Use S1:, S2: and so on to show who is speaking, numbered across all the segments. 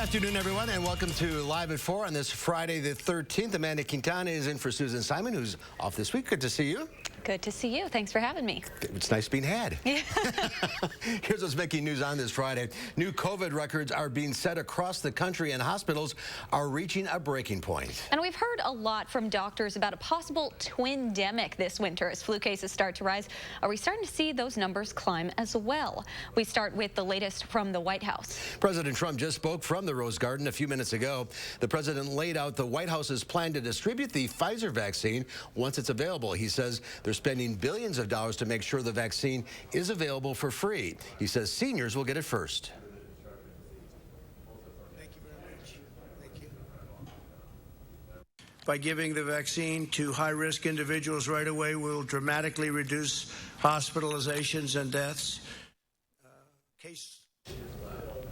S1: afternoon, everyone, and welcome to Live at 4 on this Friday the 13th. Amanda Quintana is in for Susan Simon, who's off this week. Good to see you.
S2: Good to see you. Thanks for having me.
S1: It's nice being had.
S2: Yeah.
S1: Here's what's making news on this Friday. New COVID records are being set across the country, and hospitals are reaching a breaking point.
S2: And we've heard a lot from doctors about a possible twin-demic this winter as flu cases start to rise. Are we starting to see those numbers climb as well? We start with the latest from the White House.
S1: President Trump just spoke from the Rose Garden a few minutes ago. The president laid out the White House's plan to distribute the Pfizer vaccine once it's available. He says they're spending billions of dollars to make sure the vaccine is available for free. He says seniors will get it first.
S3: Thank you very much. Thank you. By giving the vaccine to high-risk individuals right away, we'll dramatically reduce hospitalizations and deaths.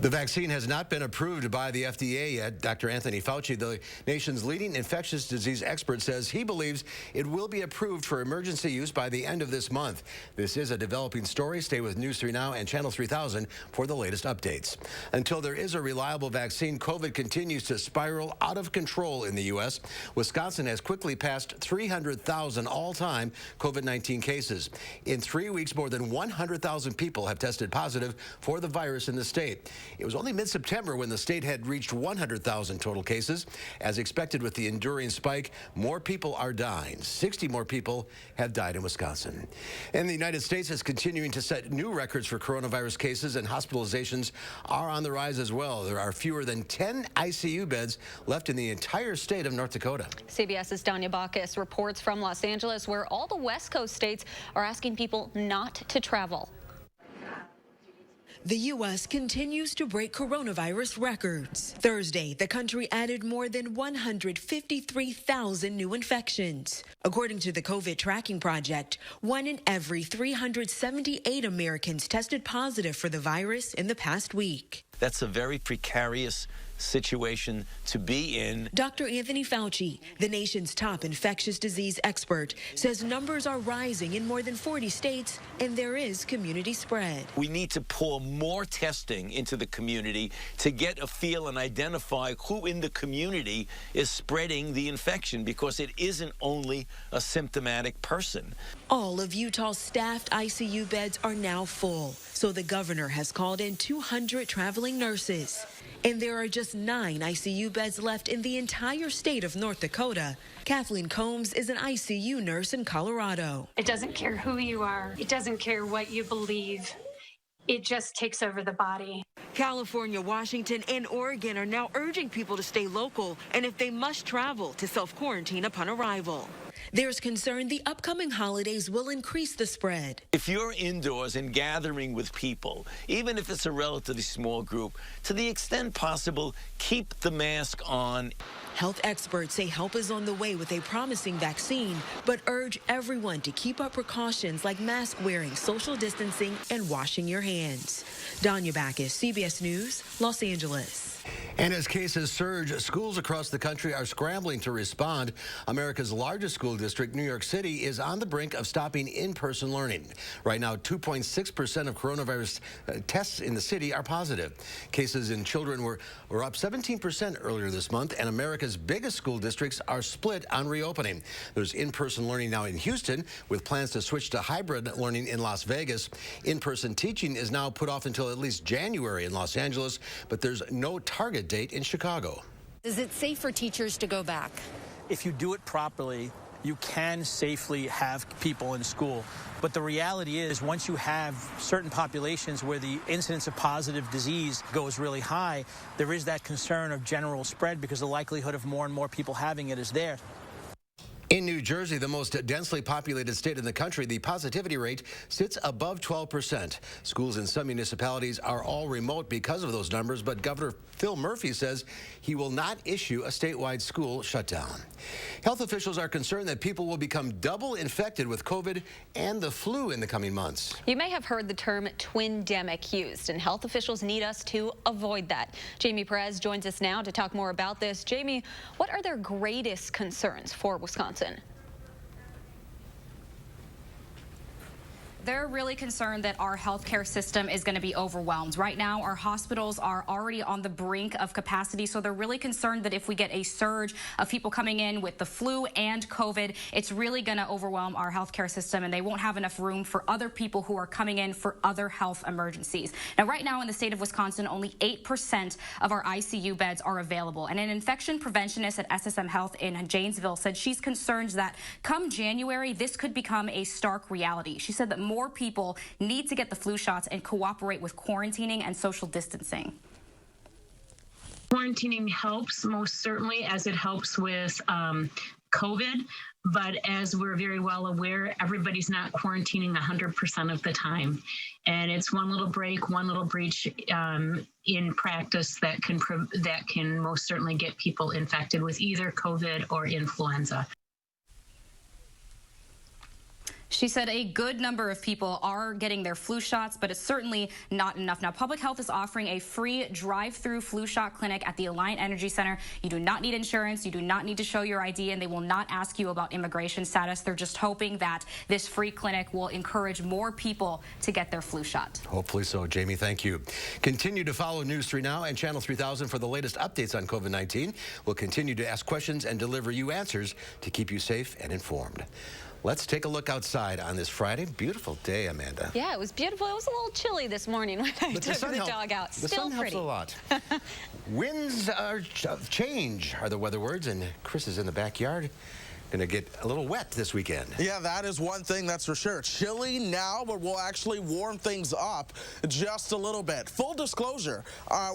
S1: The vaccine has not been approved by the FDA yet. Dr. Anthony Fauci, the nation's leading infectious disease expert, says he believes it will be approved for emergency use by the end of this month. This is a developing story. Stay with News 3 Now and Channel 3000 for the latest updates. Until there is a reliable vaccine, COVID continues to spiral out of control in the U.S. Wisconsin has quickly passed 300,000 all-time COVID-19 cases. In 3 weeks, more than 100,000 people have tested positive for the virus in the state. It was only mid-September when the state had reached 100,000 total cases. As expected with the enduring spike, more people are dying. 60 more people have died in Wisconsin. And the United States is continuing to set new records for coronavirus cases, and hospitalizations are on the rise as well. There are fewer than 10 ICU beds left in the entire state of North Dakota.
S2: CBS's Danya Bacchus reports from Los Angeles, where all the West Coast states are asking people not to travel.
S4: The U.S. continues to break coronavirus records. Thursday, the country added more than 153,000 new infections. According to the COVID Tracking Project, 1 in every 378 Americans tested positive for the virus in the past week.
S5: That's a very precarious situation to be in.
S4: Dr. Anthony Fauci, the nation's top infectious disease expert, says numbers are rising in more than 40 states and there is community spread.
S5: We need to pour more testing into the community to get a feel and identify who in the community is spreading the infection, because it isn't only a symptomatic person.
S4: All of Utah's staffed ICU beds are now full, so the governor has called in 200 traveling nurses. And there are just 9 ICU beds left in the entire state of North Dakota. Kathleen Combs is an ICU nurse in Colorado.
S6: It doesn't care who you are. It doesn't care what you believe. It just takes over the body.
S4: California, Washington, and Oregon are now urging people to stay local, and if they must travel, to self-quarantine upon arrival. There's concern the upcoming holidays will increase the spread.
S5: If you're indoors and gathering with people, even if it's a relatively small group, to the extent possible, keep the mask on.
S4: Health experts say help is on the way with a promising vaccine, but urge everyone to keep up precautions like mask wearing, social distancing, and washing your hands. Danya Bacchus, CBS News, Los Angeles.
S1: And as cases surge, schools across the country are scrambling to respond. America's largest school district, New York City, is on the brink of stopping in-person learning. Right now, 2.6% of coronavirus tests in the city are positive. Cases in children were up 17% earlier this month, and America's biggest school districts are split on reopening. There's in-person learning now in Houston, with plans to switch to hybrid learning in Las Vegas. In-person teaching is now put off until at least January in Los Angeles, but there's no target date in Chicago.
S7: Is it safe for teachers to go back?
S8: If you do it properly, you can safely have people in school. But the reality is, once you have certain populations where the incidence of positive disease goes really high, there is that concern of general spread because the likelihood of more and more people having it is there.
S1: In New Jersey, the most densely populated state in the country, the positivity rate sits above 12%. Schools in some municipalities are all remote because of those numbers, but Governor Phil Murphy says he will not issue a statewide school shutdown. Health officials are concerned that people will become double infected with COVID and the flu in the coming months.
S2: You may have heard the term twin-demic used, and health officials need us to avoid that. Jamie Perez joins us now to talk more about this. Jamie, what are their greatest concerns for Wisconsin?
S9: They're really concerned that our healthcare system is going to be overwhelmed. Right now, our hospitals are already on the brink of capacity, so they're really concerned that if we get a surge of people coming in with the flu and COVID, it's really going to overwhelm our healthcare system, and they won't have enough room for other people who are coming in for other health emergencies. Now, right now in the state of Wisconsin, only 8% of our ICU beds are available, and an infection preventionist at SSM Health in Janesville said she's concerned that come January, this could become a stark reality. She said that more people need to get the flu shots and cooperate with quarantining and social distancing.
S10: Quarantining helps most certainly, as it helps with COVID, but as we're very well aware, everybody's not quarantining 100% of the time. And it's one little break, one little breach in practice that can most certainly get people infected with either COVID or influenza.
S9: She said a good number of people are getting their flu shots, but it's certainly not enough. Now, Public Health is offering a free drive-through flu shot clinic at the Alliant Energy Center. You do not need insurance. You do not need to show your ID, and they will not ask you about immigration status. They're just hoping that this free clinic will encourage more people to get their flu shot.
S1: Hopefully so. Jamie, thank you. Continue to follow News 3 Now and Channel 3000 for the latest updates on COVID-19. We'll continue to ask questions and deliver you answers to keep you safe and informed. Let's take a look outside on this Friday. Beautiful day, Amanda.
S2: Yeah, it was beautiful. It was a little chilly this morning when I took the dog out.
S1: The
S2: Still
S1: sun
S2: pretty.
S1: helps a lot. Winds are change are the weather words, and Chris is in the backyard. Going to get a little wet this weekend.
S11: Yeah, that is one thing that's for sure. Chilly now, but we'll actually warm things up just a little bit. Full disclosure,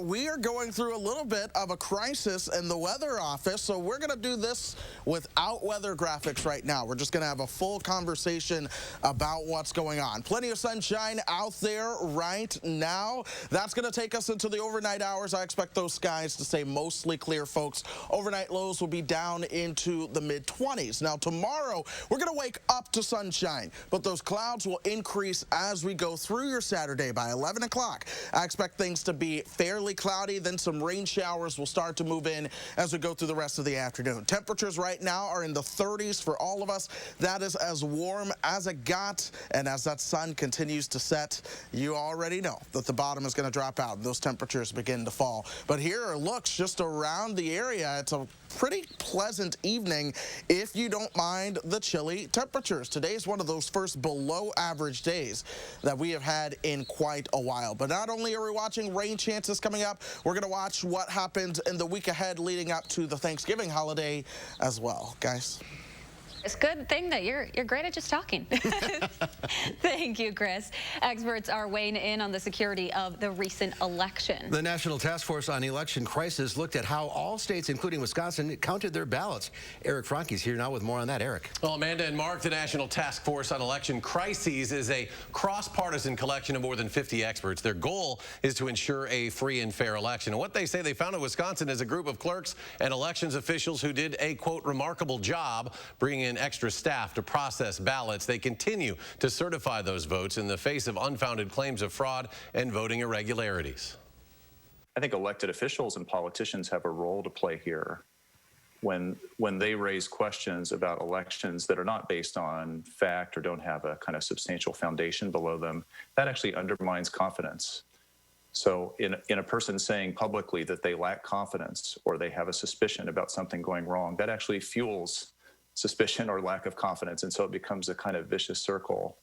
S11: we are going through a little bit of a crisis in the weather office, so we're going to do this without weather graphics right now. We're just going to have a full conversation about what's going on. Plenty of sunshine out there right now. That's going to take us into the overnight hours. I expect those skies to stay mostly clear, folks. Overnight lows will be down into the mid-20s. Now, tomorrow, we're going to wake up to sunshine, but those clouds will increase as we go through your Saturday by 11 o'clock. I expect things to be fairly cloudy, then some rain showers will start to move in as we go through the rest of the afternoon. Temperatures right now are in the 30s for all of us. That is as warm as it got, and as that sun continues to set, you already know that the bottom is going to drop out and those temperatures begin to fall. But here are looks just around the area. It's a pretty pleasant evening if you don't mind the chilly temperatures. Today is one of those first below average days that we have had in quite a while. But not only are we watching rain chances coming up, we're going to watch what happens in the week ahead leading up to the Thanksgiving holiday as well, guys.
S2: It's a good thing that you're great at just talking. Thank you, Chris. Experts are weighing in on the security of the recent election.
S1: The National Task Force on Election Crisis looked at how all states, including Wisconsin, counted their ballots. Eric Franke's here now with more on that. Eric.
S12: Well, Amanda and Mark, the National Task Force on Election Crises is a cross-partisan collection of more than 50 experts. Their goal is to ensure a free and fair election. And what they say they found in Wisconsin is a group of clerks and elections officials who did a, quote, remarkable job bringing in extra staff to process ballots. They continue to certify those votes in the face of unfounded claims of fraud and voting irregularities.
S13: I think elected officials and politicians have a role to play here when they raise questions about elections that are not based on fact or don't have a kind of substantial foundation below them. That actually undermines confidence. So in a person saying publicly that they lack confidence or they have a suspicion about something going wrong, that actually fuels suspicion or lack of confidence, and so it becomes a kind of vicious circle.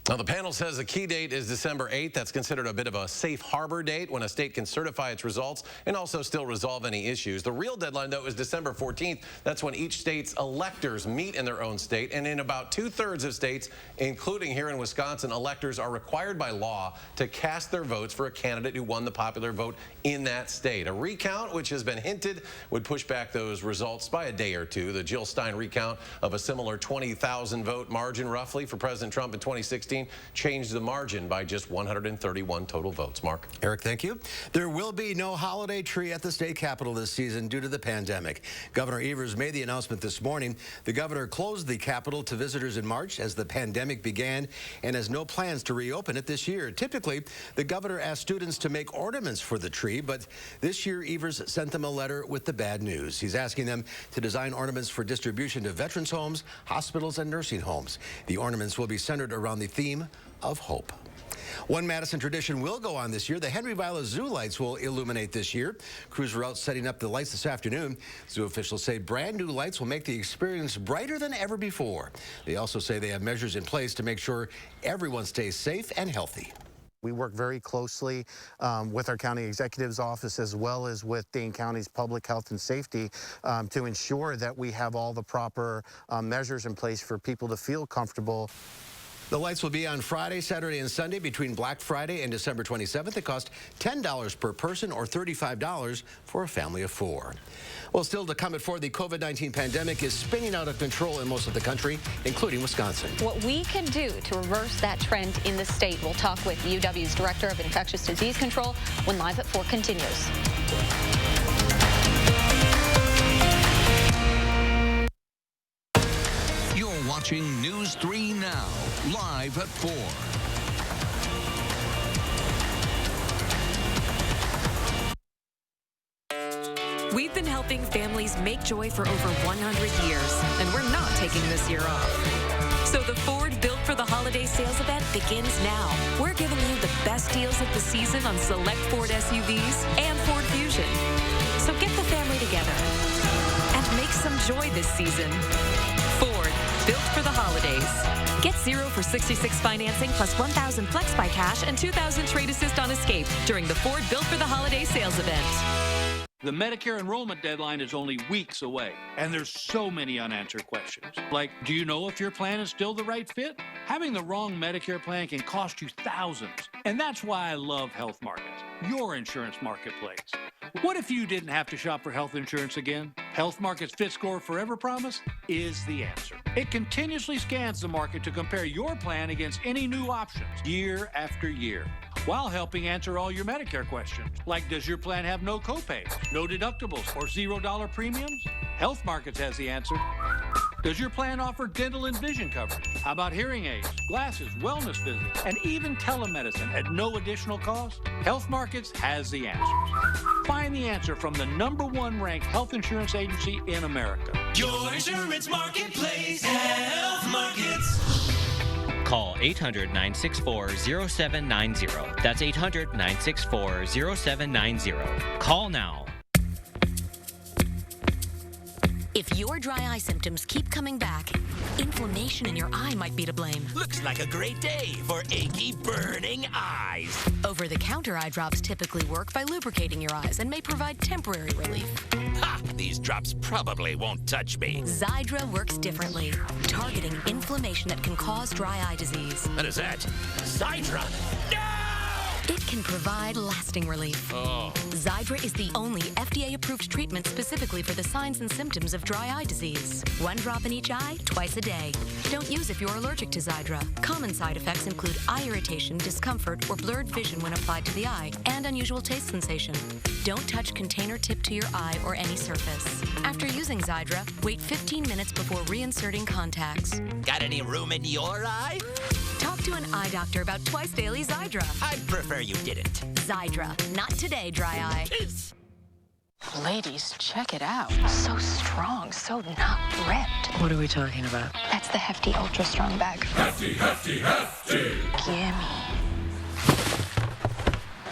S12: Now, the panel says the key date is December 8th. That's considered a bit of a safe harbor date when a state can certify its results and also still resolve any issues. The real deadline, though, is December 14th. That's when each state's electors meet in their own state. And in about 2/3 of states, including here in Wisconsin, electors are required by law to cast their votes for a candidate who won the popular vote in that state. A recount, which has been hinted, would push back those results by a day or two. The Jill Stein recount of a similar 20,000 vote margin, roughly, for President Trump in 2016 changed the margin by just 131 total votes. Mark.
S1: Eric, thank you. There will be no holiday tree at the state capitol this season due to the pandemic. Governor Evers made the announcement this morning. The governor closed the capitol to visitors in March as the pandemic began and has no plans to reopen it this year. Typically, the governor asked students to make ornaments for the tree, but this year Evers sent them a letter with the bad news. He's asking them to design ornaments for distribution to veterans homes, hospitals, and nursing homes. The ornaments will be centered around the theme theme of hope. One Madison tradition will go on this year. The Henry Viola Zoo lights will illuminate this year. Crews were out setting up the lights this afternoon. Zoo officials say brand new lights will make the experience brighter than ever before. They also say they have measures in place to make sure everyone stays safe and healthy.
S14: We work very closely with our county executive's office as well as with Dane County's public health and safety to ensure that we have all the proper measures in place for people to feel comfortable.
S1: The lights will be on Friday, Saturday, and Sunday between Black Friday and December 27th. They cost $10 per person or $35 for a family of 4. Well, still to come at 4, the COVID-19 pandemic is spinning out of control in most of the country, including Wisconsin.
S2: What we can do to reverse that trend in the state. We'll talk with UW's Director of Infectious Disease Control when Live at 4 continues.
S15: You're watching News 3 Now, live at 4.
S16: We've been helping families make joy for over 100 years, and we're not taking this year off. So the Ford Built for the Holiday sales event begins now. We're giving you the best deals of the season on select Ford SUVs and Ford Fusion. So get the family together and make some joy this season. Ford, Built for the Holidays. Get 0 for 66 financing plus $1,000 flex by cash and $2,000 trade assist on Escape during the Ford Built for the Holiday sales event.
S17: The Medicare enrollment deadline is only weeks away, and there's so many unanswered questions. Like, do you know if your plan is still the right fit? Having the wrong Medicare plan can cost you thousands. And that's why I love Health Markets, your insurance marketplace. What if you didn't have to shop for health insurance again? Health Markets Fit Score Forever Promise is the answer. It continuously scans the market to compare your plan against any new options year after year, while helping answer all your Medicare questions, like does your plan have no copays, no deductibles, or $0 premiums? Health Markets has the answer. Does your plan offer dental and vision coverage? How about hearing aids, glasses, wellness visits, and even telemedicine at no additional cost? Health Markets has the answers. Find the answer from the #1 ranked health insurance agency in America.
S18: Your insurance marketplace, Health Markets.
S19: Call 800-964-0790. That's 800-964-0790. Call now.
S20: If your dry eye symptoms keep coming back, inflammation in your eye might be to blame.
S18: Looks like a great day for achy, burning eyes.
S20: Over-the-counter eye drops typically work by lubricating your eyes and may provide temporary relief.
S18: Ha! These drops probably won't touch me.
S20: Xiidra works differently, targeting inflammation that can cause dry eye disease.
S18: What is that? Xiidra? No!
S20: It can provide lasting relief.
S18: Oh.
S20: Xiidra is the only FDA-approved treatment specifically for the signs and symptoms of dry eye disease. 1 drop in each eye, twice a day. Don't use if you're allergic to Xiidra. Common side effects include eye irritation, discomfort, or blurred vision when applied to the eye, and unusual taste sensation. Don't touch container tip to your eye or any surface. After using Xiidra, wait 15 minutes before reinserting contacts.
S18: Got any room in your eye?
S20: Talk to an eye doctor about twice daily Xiidra.
S18: I'd prefer you didn't.
S20: Xiidra. Not today, dry eye.
S21: Ladies, check it out. So strong, so not ripped.
S22: What are we talking about?
S21: That's the Hefty Ultra Strong bag.
S18: Hefty, hefty, hefty.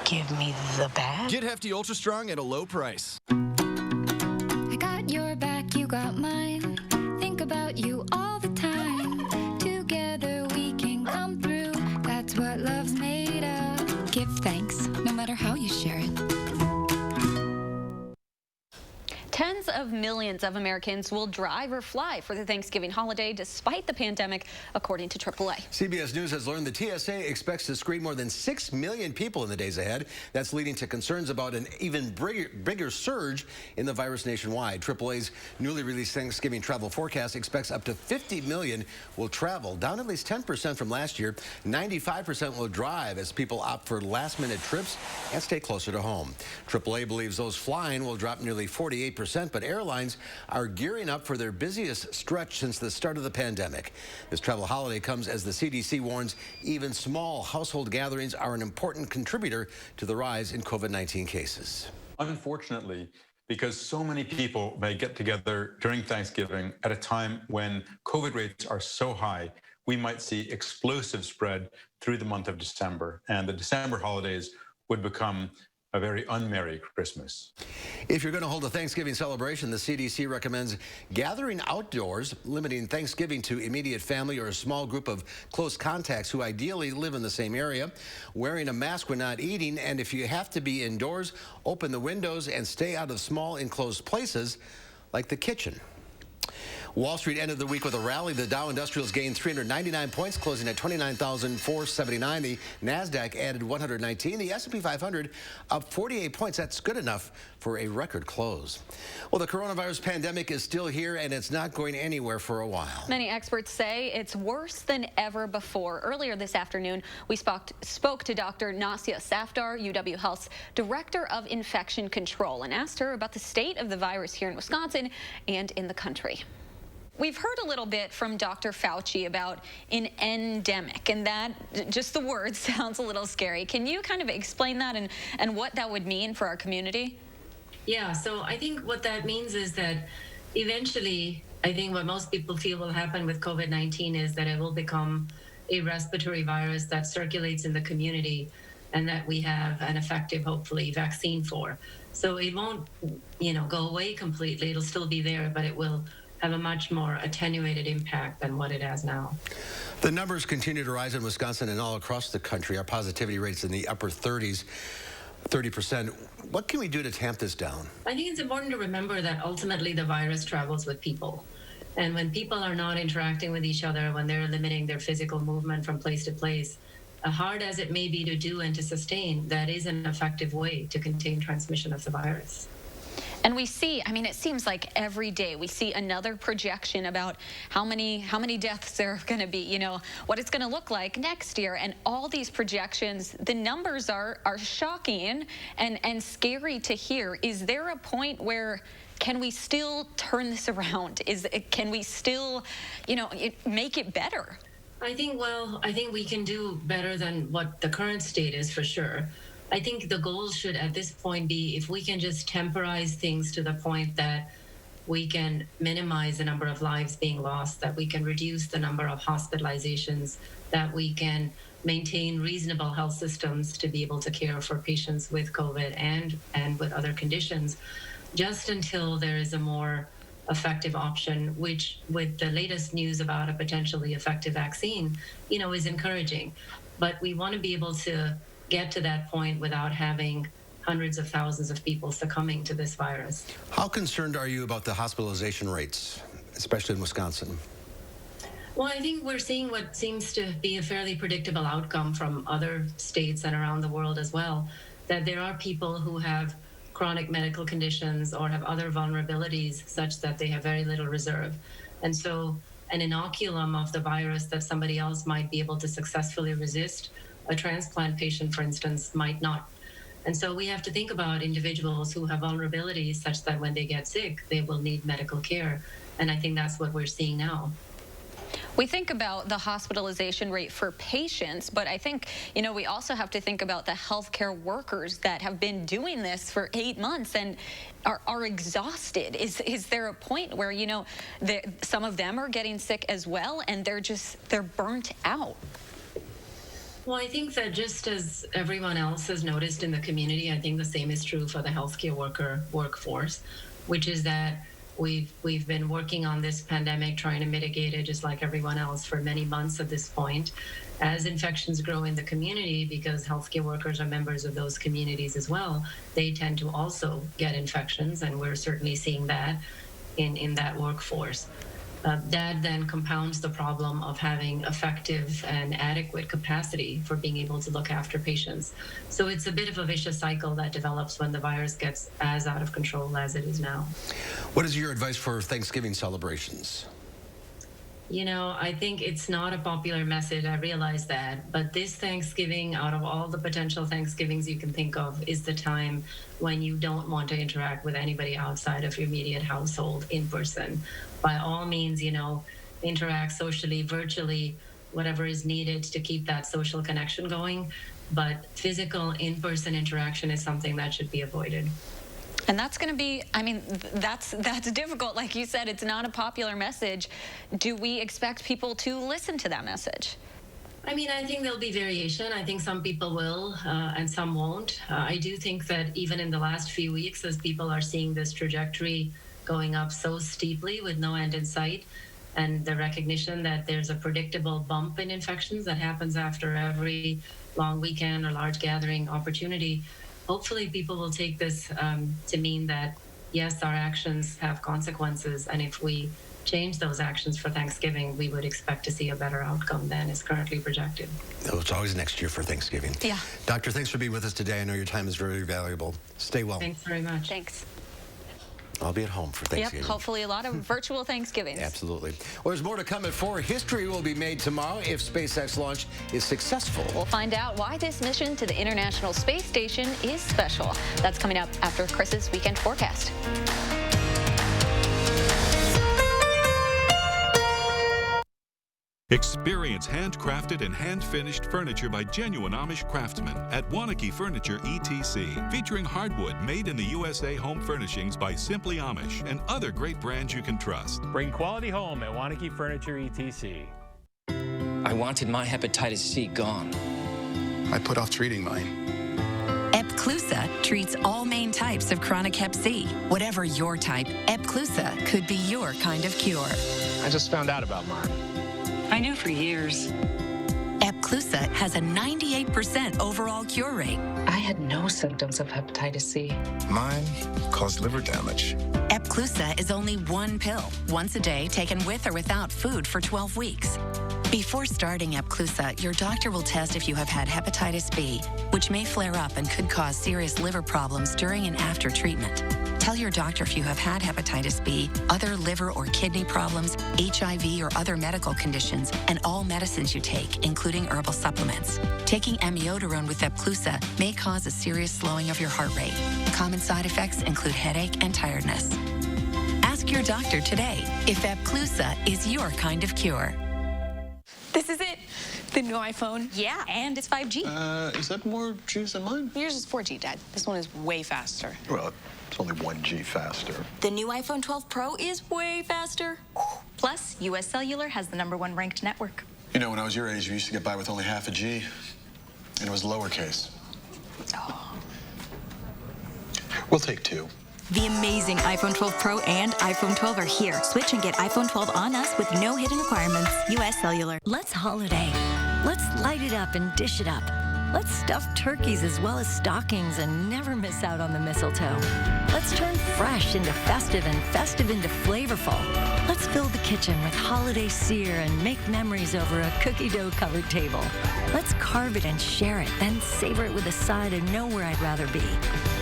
S21: Give me the bag.
S23: Get Hefty Ultra Strong at a low price.
S24: I got your back, you got mine. Think about you all the time. Together we can come through. That's what love's made of. Give thanks, no matter how you share it.
S2: Tens of millions of Americans will drive or fly for the Thanksgiving holiday despite the pandemic, according to AAA.
S1: CBS News has learned the TSA expects to screen more than 6 million people in the days ahead. That's leading to concerns about an even bigger surge in the virus nationwide. AAA's newly released Thanksgiving travel forecast expects up to 50 million will travel, down at least 10% from last year. 95% will drive as people opt for last-minute trips and stay closer to home. AAA believes those flying will drop nearly 48%. But airlines are gearing up for their busiest stretch since the start of the pandemic. This travel holiday comes as the CDC warns even small household gatherings are an important contributor to the rise in COVID-19 cases.
S25: Unfortunately,
S3: because so many people may get together during Thanksgiving at a time when COVID rates are so high, we might see explosive spread through the month of December, and the December holidays would become a very unmerry Christmas.
S1: If you're going to hold a Thanksgiving celebration, the CDC recommends gathering outdoors, limiting Thanksgiving to immediate family or a small group of close contacts who ideally live in the same area, wearing a mask when not eating, and if you have to be indoors, open the windows and stay out of small enclosed places like the kitchen. Wall Street ended the week with a rally. The Dow Industrials gained 399 points, closing at 29,479. The Nasdaq added 119. The S&P 500 up 48 points. That's good enough for a record close. Well, the coronavirus pandemic is still here, and it's not going anywhere for a while.
S2: Many experts say it's worse than ever before. Earlier this afternoon, we spoke to Dr. Nasya Safdar, UW Health's Director of Infection Control, and asked her about the state of the virus here in Wisconsin and in the country. We've heard a little bit from Dr. Fauci about an endemic, and that, just the word, sounds a little scary. Can you kind of explain that and what that would mean for our community?
S5: Yeah, so I think what that means is that eventually, I think what most people feel will happen with COVID-19 is that it will become a respiratory virus that circulates in the community and that we have an effective, hopefully, vaccine for. So it won't, go away completely. It'll still be there, but it will have a much more attenuated impact than what it has now.
S1: The numbers continue to rise in Wisconsin and all across the country. Our positivity rate's in the upper 30s, 30%. What can we do to tamp this down?
S5: I think it's important to remember that ultimately the virus travels with people. And when people are not interacting with each other, when they're limiting their physical movement from place to place, hard as it may be to do and to sustain, that is an effective way to contain transmission of the virus.
S2: And we see, it seems like every day we see another projection about how many deaths there are going to be, what it's going to look like next year. And all these projections, the numbers are shocking and scary to hear. Is there a point where can we still turn this around? Can we still, make it better?
S5: I think we can do better than what the current state is, for sure. I think the goal should at this point be if we can just temporize things to the point that we can minimize the number of lives being lost, that we can reduce the number of hospitalizations, that we can maintain reasonable health systems to be able to care for patients with COVID and with other conditions, just until there is a more effective option, which with the latest news about a potentially effective vaccine, is encouraging. But we want to be able to get to that point without having hundreds of thousands of people succumbing to this virus.
S1: How concerned are you about the hospitalization rates, especially in Wisconsin?
S5: Well, I think we're seeing what seems to be a fairly predictable outcome from other states and around the world as well, that there are people who have chronic medical conditions or have other vulnerabilities such that they have very little reserve. And so an inoculum of the virus that somebody else might be able to successfully resist, a transplant patient, for instance, might not. And so we have to think about individuals who have vulnerabilities such that when they get sick, they will need medical care. And I think that's what we're seeing now.
S2: We think about the hospitalization rate for patients, but I think, we also have to think about the healthcare workers that have been doing this for 8 months and are exhausted. Is there a point where, some of them are getting sick as well and they're burnt out?
S5: Well, I think that just as everyone else has noticed in the community, I think the same is true for the healthcare workforce, which is that we've been working on this pandemic, trying to mitigate it just like everyone else for many months at this point. As infections grow in the community, because healthcare workers are members of those communities as well, they tend to also get infections, and we're certainly seeing that in that workforce. That then compounds the problem of having effective and adequate capacity for being able to look after patients. So it's a bit of a vicious cycle that develops when the virus gets as out of control as it is now.
S1: What is your advice for Thanksgiving celebrations?
S5: I think it's not a popular message. I realize that. But this Thanksgiving, out of all the potential Thanksgivings you can think of, is the time when you don't want to interact with anybody outside of your immediate household in person. By all means, interact socially, virtually, whatever is needed to keep that social connection going. But physical in-person interaction is something that should be avoided.
S2: And that's going to be, I mean, that's difficult. Like you said, it's not a popular message. Do we expect people to listen to that message?
S5: I mean, I think there'll be variation. I think some people will and some won't. I do think that even in the last few weeks, as people are seeing this trajectory going up so steeply with no end in sight, and the recognition that there's a predictable bump in infections that happens after every long weekend or large gathering opportunity, hopefully people will take this to mean that, yes, our actions have consequences, and if we change those actions for Thanksgiving, we would expect to see a better outcome than is currently projected.
S1: Oh, it's always next year for Thanksgiving.
S2: Yeah.
S1: Doctor, thanks for being with us today. I know your time is very valuable. Stay well.
S5: Thanks very much.
S2: Thanks.
S1: I'll be at home for Thanksgiving.
S2: Yep, hopefully a lot of virtual Thanksgivings.
S1: Absolutely. Well, there's more to come at 4. History will be made tomorrow if SpaceX launch is successful.
S2: We'll find out why this mission to the International Space Station is special. That's coming up after Chris's weekend forecast.
S4: Experience handcrafted and hand-finished furniture by genuine Amish craftsmen at Wanakee Furniture ETC, featuring hardwood made in the USA home furnishings by Simply Amish and other great brands you can trust.
S6: Bring quality home at Wanakee Furniture ETC.
S7: I wanted my hepatitis C gone.
S22: I put off treating mine.
S25: Epclusa treats all main types of chronic hep C. Whatever your type, Epclusa could be your kind of cure.
S6: I just found out about mine.
S25: I knew for years. Epclusa has a 98% overall cure rate.
S26: I had no symptoms of hepatitis C.
S22: Mine caused liver damage.
S25: Epclusa is only one pill, once a day, taken with or without food for 12 weeks. Before starting Epclusa, your doctor will test if you have had hepatitis B, which may flare up and could cause serious liver problems during and after treatment. Tell your doctor if you have had hepatitis B, other liver or kidney problems, HIV or other medical conditions, and all medicines you take, including herbal supplements. Taking amiodarone with Epclusa may cause a serious slowing of your heart rate. Common side effects include headache and tiredness. Ask your doctor today if Epclusa is your kind of cure.
S27: This is it. The new iPhone. Yeah, and it's 5G.
S22: Is that more juice than mine?
S27: Yours is 4G, Dad. This one is way faster.
S22: Well, it's only 1G faster.
S27: The new iPhone 12 Pro is way faster. Plus, US Cellular has the #1 ranked network.
S22: You know, when I was your age, we used to get by with only half a G, and it was lowercase.
S27: Oh.
S22: We'll take 2.
S27: The amazing iPhone 12 Pro and iPhone 12 are here. Switch and get iPhone 12 on us with no hidden requirements. US Cellular.
S28: Let's holiday. Let's light it up and dish it up. Let's stuff turkeys as well as stockings and never miss out on the mistletoe. Let's turn fresh into festive and festive into flavorful. Let's fill the kitchen with holiday sear and make memories over a cookie dough covered table. Let's carve it and share it, then savor it with a side and know where I'd rather be.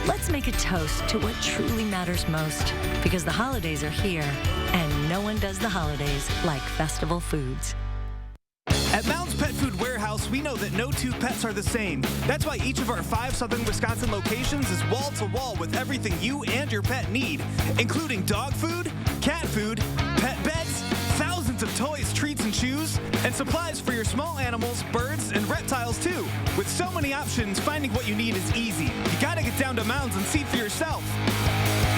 S28: Let's make a toast to what truly matters most, because the holidays are here, and no one does the holidays like festival foods.
S29: At Mounds Pet Food Warehouse, we know that no 2 pets are the same. That's why each of our 5 southern Wisconsin locations is wall-to-wall with everything you and your pet need, including dog food, cat food, pet beds, thousands of toys, treats, and chews, and supplies for your small animals, birds, and reptiles, too. With so many options, finding what you need is easy. You gotta get down to Mounds and see for yourself.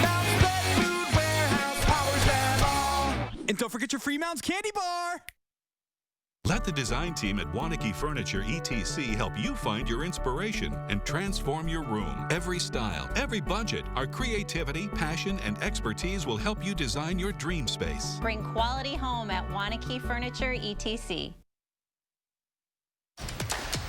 S29: Mounds Pet Food Warehouse powers them all. And don't forget your free Mounds candy bar.
S4: Let the design team at Wanakee Furniture ETC help you find your inspiration and transform your room. Every style, every budget, our creativity, passion, and expertise will help you design your dream space.
S2: Bring quality home at Wanakee Furniture ETC.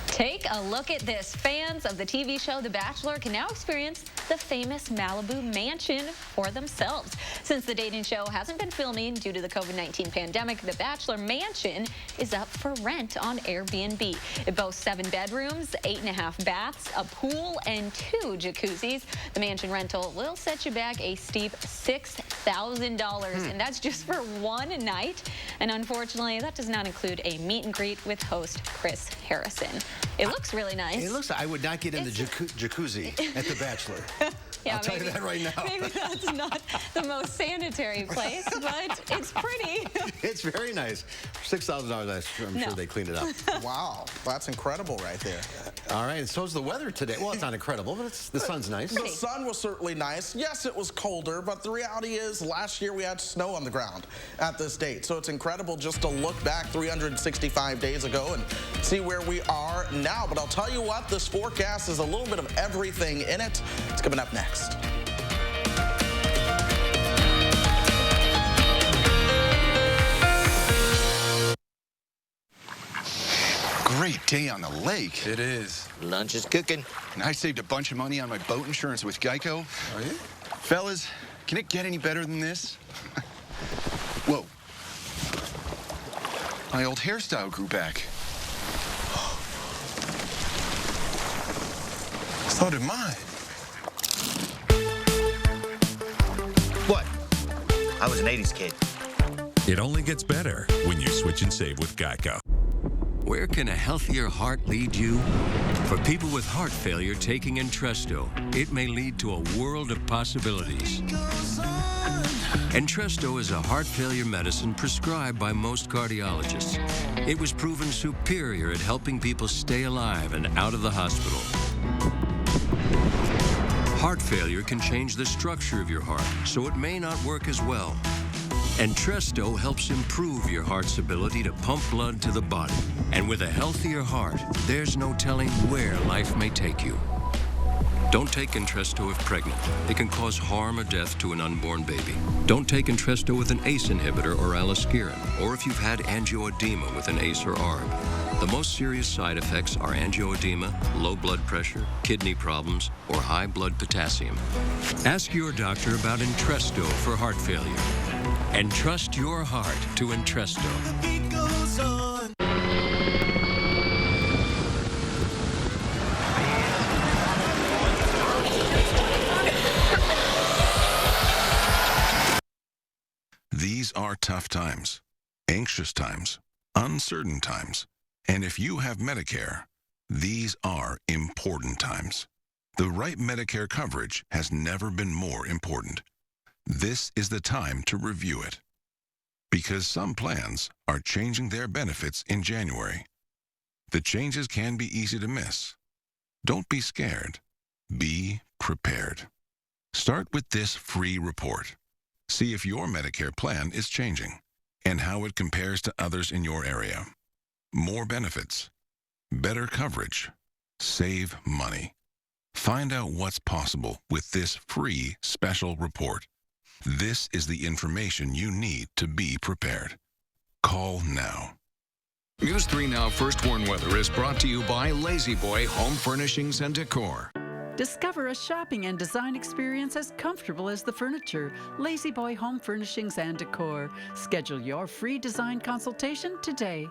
S2: Take a look at this. Fans of the TV show The Bachelor can now experience the famous Malibu mansion for themselves. Since the dating show hasn't been filming due to the COVID-19 pandemic, The Bachelor mansion is up for rent on Airbnb. It boasts 7 bedrooms, 8.5 baths, a pool, and 2 jacuzzis. The mansion rental will set you back a steep $6,000, and that's just for one night. And unfortunately, that does not include a meet and greet with host Chris Harrison. It looks really nice.
S1: It looks. I would not get in the jacuzzi at The Bachelor.
S2: Yeah,
S1: I'll tell you that right now.
S2: Maybe that's not the most sanitary place, but it's pretty.
S1: It's very nice. For $6,000, I'm sure they cleaned it up.
S8: Wow, that's incredible right there.
S1: All right, and so's the weather today. Well, it's not incredible, but the sun's nice.
S8: The sun was certainly nice. Yes, it was colder, but the reality is last year we had snow on the ground at this date. So it's incredible just to look back 365 days ago and see where we are now. But I'll tell you what, this forecast is a little bit of everything in it. It's coming up next.
S9: Great day on the lake.
S10: It is.
S9: Lunch is cooking. And I saved a bunch of money on my boat insurance with Geico.
S10: Are you?
S9: Fellas, can it get any better than this? Whoa. My old hairstyle grew back.
S10: So did mine.
S11: What? I was an 80s kid.
S4: It only gets better when you switch and save with Geico.
S12: Where can a healthier heart lead you? For people with heart failure taking Entresto, it may lead to a world of possibilities. Entresto is a heart failure medicine prescribed by most cardiologists. It was proven superior at helping people stay alive and out of the hospital. Heart failure can change the structure of your heart, so it may not work as well. Entresto helps improve your heart's ability to pump blood to the body. And with a healthier heart, there's no telling where life may take you. Don't take Entresto if pregnant. It can cause harm or death to an unborn baby. Don't take Entresto with an ACE inhibitor or aliskiren, or if you've had angioedema with an ACE or ARB. The most serious side effects are angioedema, low blood pressure, kidney problems, or high blood potassium. Ask your doctor about Entresto for heart failure. And trust your heart to Entresto.
S4: These are tough times, anxious times, uncertain times. And if you have Medicare, these are important times. The right Medicare coverage has never been more important. This is the time to review it. Because some plans are changing their benefits in January. The changes can be easy to miss. Don't be scared. Be prepared. Start with this free report. See if your Medicare plan is changing and how it compares to others in your area. More benefits, better coverage, save money. Find out what's possible with this free special report. This is the information you need to be prepared. Call now.
S13: News 3 Now First Warn Weather is brought to you by Lazy Boy Home Furnishings and Decor.
S14: Discover a shopping and design experience as comfortable as the furniture. Lazy Boy Home Furnishings and Decor. Schedule your free design consultation today.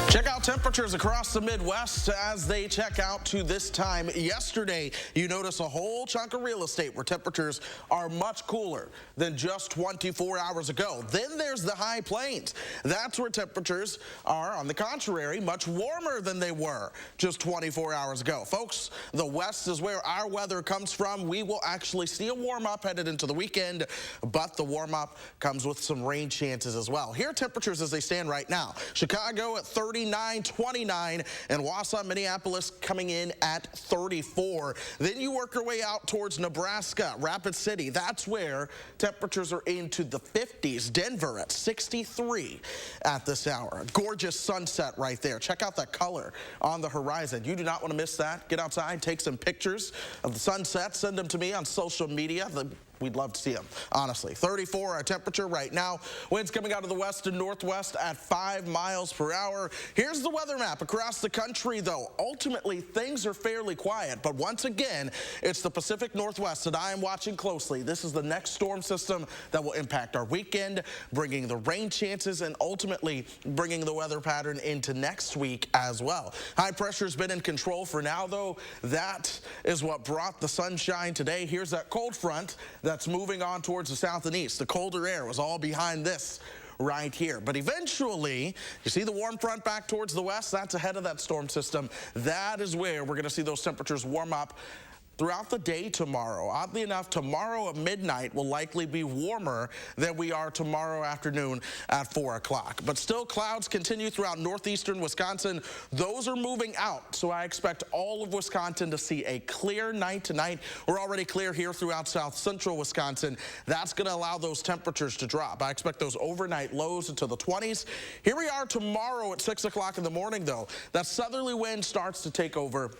S8: Check out temperatures across the Midwest as they check out to this time yesterday. You notice a whole chunk of real estate where temperatures are much cooler than just 24 hours ago. Then there's the high plains. That's where temperatures are, on the contrary, much warmer than they were just 24 hours ago. Folks, the west is where our weather comes from. We will actually see a warm-up headed into the weekend, but the warm-up comes with some rain chances as well. Here are temperatures as they stand right now. Chicago at 39, 29, and Wausau, Minneapolis coming in at 34. Then you work your way out towards Nebraska, Rapid City. That's where temperatures are into the 50s. Denver at 63 at this hour. Gorgeous sunset right there. Check out that color on the horizon. You do not want to miss that. Get outside, take some pictures of the sunset. Send them to me on social media. We'd love to see them, honestly. 34 our temperature right now. Winds coming out of the west and northwest at 5 miles per hour. Here's the weather map across the country, though. Ultimately, things are fairly quiet, but once again, it's the Pacific Northwest that I am watching closely. This is the next storm system that will impact our weekend, bringing the rain chances and ultimately bringing the weather pattern into next week as well. High pressure's been in control for now, though. That is what brought the sunshine today. Here's that cold front that's moving on towards the south and east. The colder air was all behind this right here. But eventually, you see the warm front back towards the west? That's ahead of that storm system. That is where we're going to see those temperatures warm up throughout the day tomorrow. Oddly enough, tomorrow at midnight will likely be warmer than we are tomorrow afternoon at 4 o'clock. But still, clouds continue throughout northeastern Wisconsin. Those are moving out, so I expect all of Wisconsin to see a clear night tonight. We're already clear here throughout south central Wisconsin. That's going to allow those temperatures to drop. I expect those overnight lows into the 20s. Here we are tomorrow at 6 o'clock in the morning, though. That southerly wind starts to take over.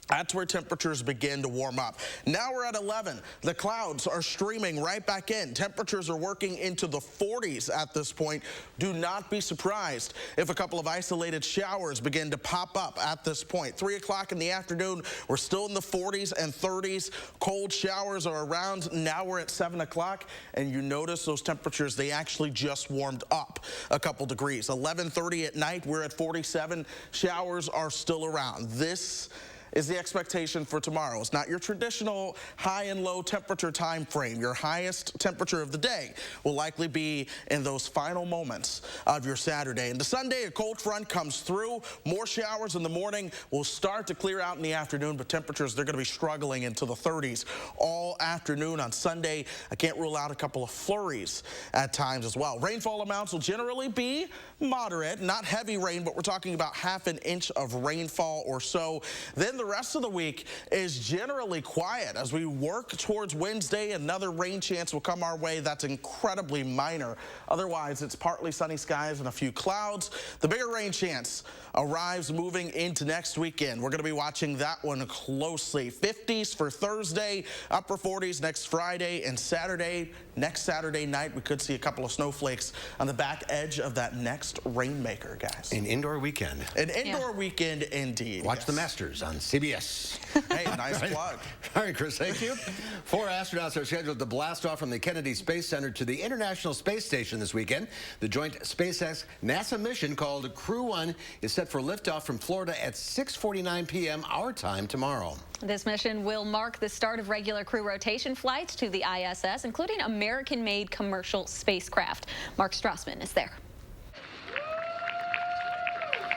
S8: That's where temperatures begin to warm up. Now we're at 11. The clouds are streaming right back in. Temperatures are working into the 40s at this point. Do not be surprised if a couple of isolated showers begin to pop up at this point. 3 o'clock in the afternoon, we're still in the 40s and 30s. Cold showers are around. Now we're at 7 o'clock, and you notice those temperatures, they actually just warmed up a couple degrees. 11:30 at night, we're at 47. Showers are still around. This is the expectation for tomorrow. It's not your traditional high and low temperature time frame. Your highest temperature of the day will likely be in those final moments of your Saturday. And the Sunday, a cold front comes through. More showers in the morning. Will start to clear out in the afternoon, but temperatures, they're going to be struggling into the 30s all afternoon on Sunday. I can't rule out a couple of flurries at times as well. Rainfall amounts will generally be moderate, not heavy rain, but we're talking about half an inch of rainfall or so. Then the rest of the week is generally quiet as we work towards Wednesday. Another rain chance will come our way. That's incredibly minor. Otherwise, it's partly sunny skies and a few clouds. The bigger rain chance arrives moving into next weekend. We're going to be watching that one closely. 50s for Thursday, upper 40s next Friday and Saturday. Next Saturday night, we could see a couple of snowflakes on the back edge of that next rainmaker, guys.
S1: An indoor weekend.
S8: An indoor weekend indeed.
S1: Watch the Masters on CBS.
S8: Hey, nice plug.
S1: All right, Chris, thank you. 4 astronauts are scheduled to blast off from the Kennedy Space Center to the International Space Station this weekend. The joint SpaceX-NASA mission called Crew 1 is set for liftoff from Florida at 6:49 p.m. our time tomorrow.
S2: This mission will mark the start of regular crew rotation flights to the ISS, including American-made commercial spacecraft. Mark Strassman is there.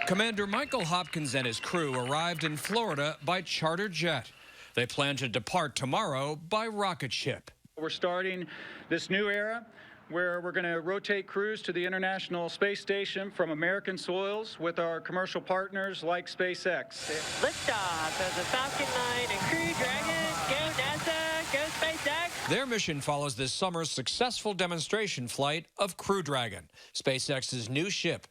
S10: Commander Michael Hopkins and his crew arrived in Florida by charter jet. They plan to depart tomorrow by rocket ship.
S15: We're starting this new era where we're going to rotate crews to the International Space Station from American soils with our commercial partners like SpaceX.
S16: Liftoff of the Falcon 9 and Crew Dragon. Go NASA, go SpaceX.
S10: Their mission follows this summer's successful demonstration flight of Crew Dragon, SpaceX's new ship.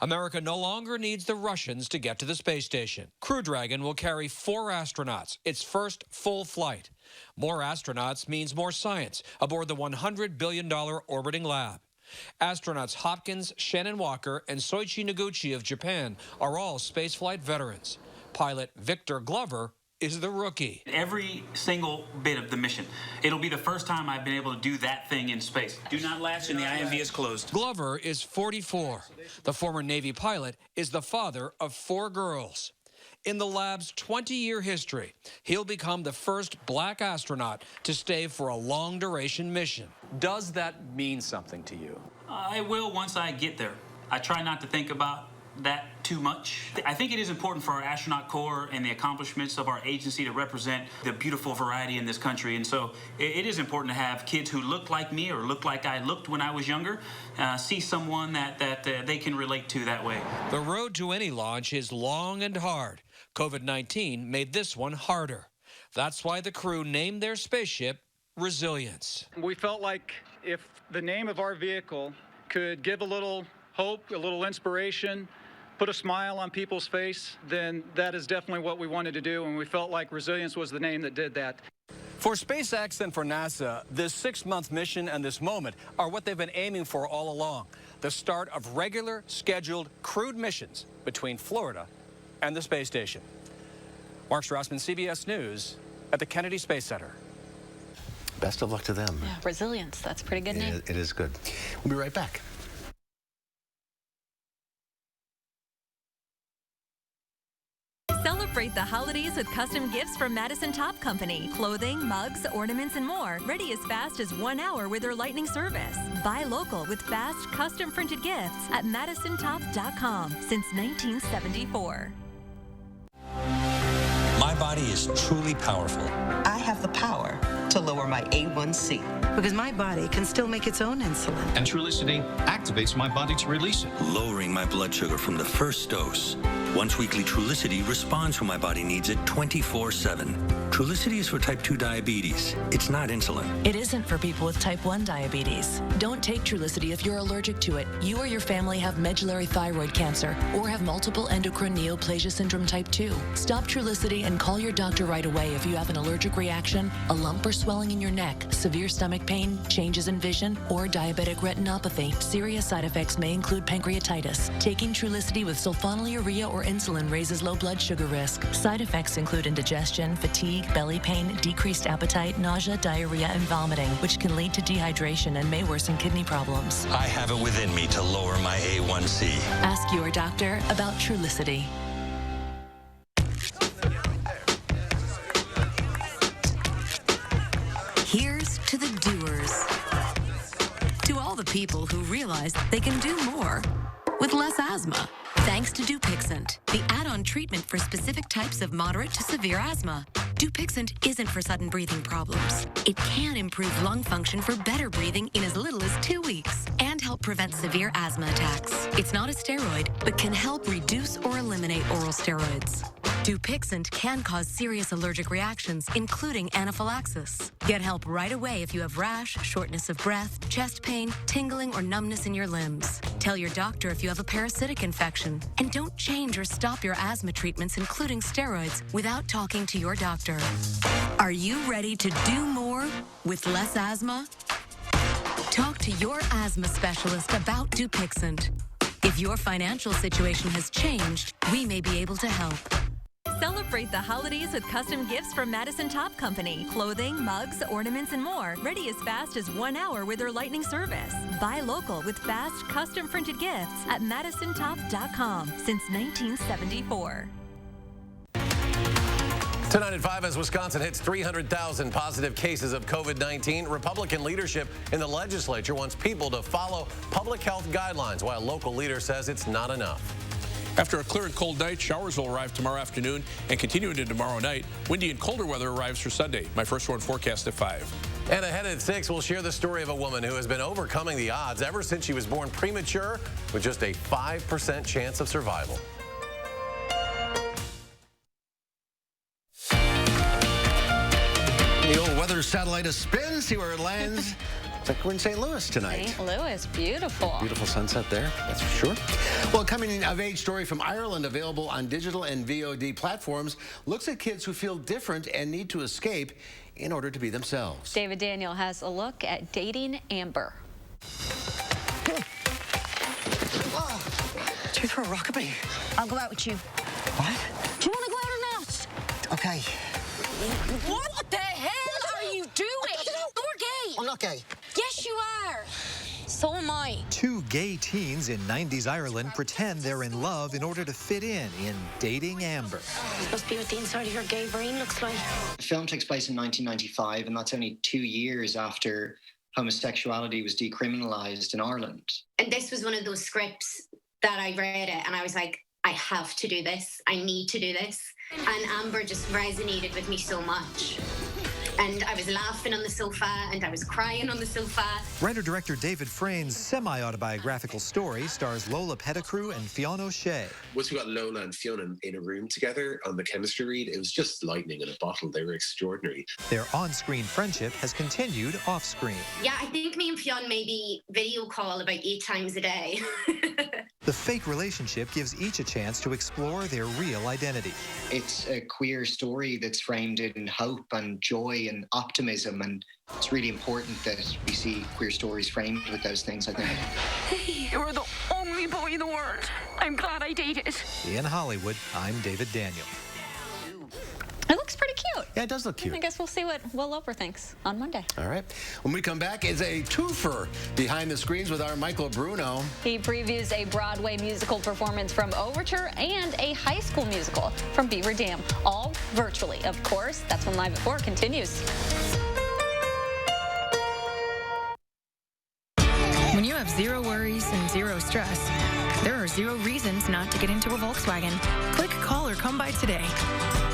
S10: America no longer needs the Russians to get to the space station. Crew Dragon will carry 4 astronauts, its first full flight. More astronauts means more science aboard the $100 billion orbiting lab. Astronauts Hopkins, Shannon Walker, and Soichi Noguchi of Japan are all spaceflight veterans. Pilot Victor Glover is the rookie.
S17: Every single bit of the mission. It'll be the first time I've been able to do that thing in space. Do not latch and the IMV is closed.
S10: Glover is 44. The former Navy pilot is the father of 4 girls. In the lab's 20-year history, he'll become the first black astronaut to stay for a long-duration mission.
S6: Does that mean something to you?
S17: I will once I get there. I try not to think about that too much. I think it is important for our astronaut corps and the accomplishments of our agency to represent the beautiful variety in this country. And so it is important to have kids who look like me or look like I looked when I was younger, see someone that they can relate to that way.
S10: The road to any launch is long and hard. COVID-19 made this one harder. That's why the crew named their spaceship Resilience.
S15: We felt like if the name of our vehicle could give a little hope, a little inspiration, put a smile on people's face, then that is definitely what we wanted to do, and we felt like Resilience was the name that did that.
S6: For SpaceX and for NASA, this 6-month mission and this moment are what they've been aiming for all along, the start of regular, scheduled, crewed missions between Florida and the space station. Mark Strassman, CBS News, at the Kennedy Space Center.
S1: Best of luck to them.
S2: Yeah, Resilience, that's a pretty good name.
S1: It is good. We'll be right back.
S27: Celebrate the holidays with custom gifts from Madison Top Company. Clothing, mugs, ornaments, and more. Ready as fast as 1 hour with their lightning service. Buy local with fast, custom printed gifts at MadisonTop.com since 1974.
S3: My body is truly powerful.
S5: I have the power to lower my A1C.
S7: Because my body can still make its own insulin.
S3: And Trulicity activates my body to release it.
S12: Lowering my blood sugar from the first dose. Once weekly Trulicity responds when my body needs it 24/7. Trulicity is for type 2 diabetes. It's not insulin.
S18: It isn't for people with type 1 diabetes. Don't take Trulicity if you're allergic to it. You or your family have medullary thyroid cancer or have multiple endocrine neoplasia syndrome type 2. Stop Trulicity and call your doctor right away if you have an allergic reaction, a lump or swelling in your neck, severe stomach pain, changes in vision, or diabetic retinopathy. Serious side effects may include pancreatitis. Taking Trulicity with sulfonylurea or insulin raises low blood sugar risk. Side effects include indigestion, fatigue, belly pain, decreased appetite, nausea, diarrhea, and vomiting, which can lead to dehydration and may worsen kidney problems.
S12: I have it within me to lower my A1C.
S18: Ask your doctor about Trulicity.
S25: Here's to the doers. To all the people who realize they can do more with less asthma. Thanks to Dupixent, the add-on treatment for specific types of moderate to severe asthma. Dupixent isn't for sudden breathing problems. It can improve lung function for better breathing in as little as 2 weeks and help prevent severe asthma attacks. It's not a steroid, but can help reduce or eliminate oral steroids. Dupixent can cause serious allergic reactions, including anaphylaxis. Get help right away if you have rash, shortness of breath, chest pain, tingling, or numbness in your limbs. Tell your doctor if you have a parasitic infection. And don't change or stop your asthma treatments, including steroids, without talking to your doctor. Are you ready to do more with less asthma? Talk to your asthma specialist about Dupixent. If your financial situation has changed, we may be able to help.
S27: Celebrate the holidays with custom gifts from Madison Top Company. Clothing, mugs, ornaments, and more. Ready as fast as 1 hour with their lightning service. Buy local with fast, custom printed gifts at MadisonTop.com since 1974.
S1: Tonight at 5, as Wisconsin hits 300,000 positive cases of COVID-19, Republican leadership in the legislature wants people to follow public health guidelines, while a local leader says it's not enough.
S19: After a clear and cold night, showers will arrive tomorrow afternoon and continue into tomorrow night. Windy and colder weather arrives for Sunday. My first one forecast at 5.
S1: And ahead at 6, we'll share the story of a woman who has been overcoming the odds ever since she was born premature with just a 5% chance of survival. The old weather satellite a spin, see where it lands. It's like we're in St. Louis tonight.
S2: St. Louis, beautiful.
S1: Beautiful sunset there, that's for sure. Well, coming of age story from Ireland, available on digital and VOD platforms, looks at kids who feel different and need to escape in order to be themselves.
S2: David Daniel has a look at dating Amber.
S11: Do you throw a rockabye?
S20: I'll go out with you.
S11: What?
S20: Do you want to go out or not?
S11: Okay.
S20: What the hell are you doing? You're gay.
S11: I'm not gay.
S20: Yes, you are. So am I.
S21: Two gay teens in 90s Ireland pretend they're in love in order to fit in Dating Amber.
S20: This must be what the inside of your gay brain looks like.
S23: The film takes place in 1995, and that's only 2 years after homosexuality was decriminalized in Ireland.
S24: And this was one of those scripts that I read it, and I was like, I have to do this. I need to do this. And Amber just resonated with me so much. And I was laughing on the sofa, and I was crying on the sofa.
S21: Writer-director David Frayn's semi-autobiographical story stars Lola Pettigrew and Fionn O'Shea.
S30: Once we got Lola and Fiona in a room together on the chemistry read, it was just lightning in a bottle. They were extraordinary.
S21: Their on-screen friendship has continued off-screen.
S24: Yeah, I think me and Fionn maybe video call about 8 times a day.
S21: The fake relationship gives each a chance to explore their real identity.
S23: It's a queer story that's framed in hope and joy and optimism, and it's really important that we see queer stories framed with those things, I think.
S20: Hey, you're the only boy in the world. I'm glad I dated.
S21: In Hollywood, I'm David Daniel.
S2: It looks pretty cute.
S1: Yeah, it does look cute.
S2: I guess we'll see what Will Loper thinks on Monday.
S1: All right. When we come back, it's a twofer behind the screens with our Michael Bruno.
S2: He previews a Broadway musical performance from Overture and a high school musical from Beaver Dam. All virtually, of course. That's when Live at 4 continues.
S4: When you have zero worries and zero stress, there are zero reasons not to get into a Volkswagen. Click, call, or come by today.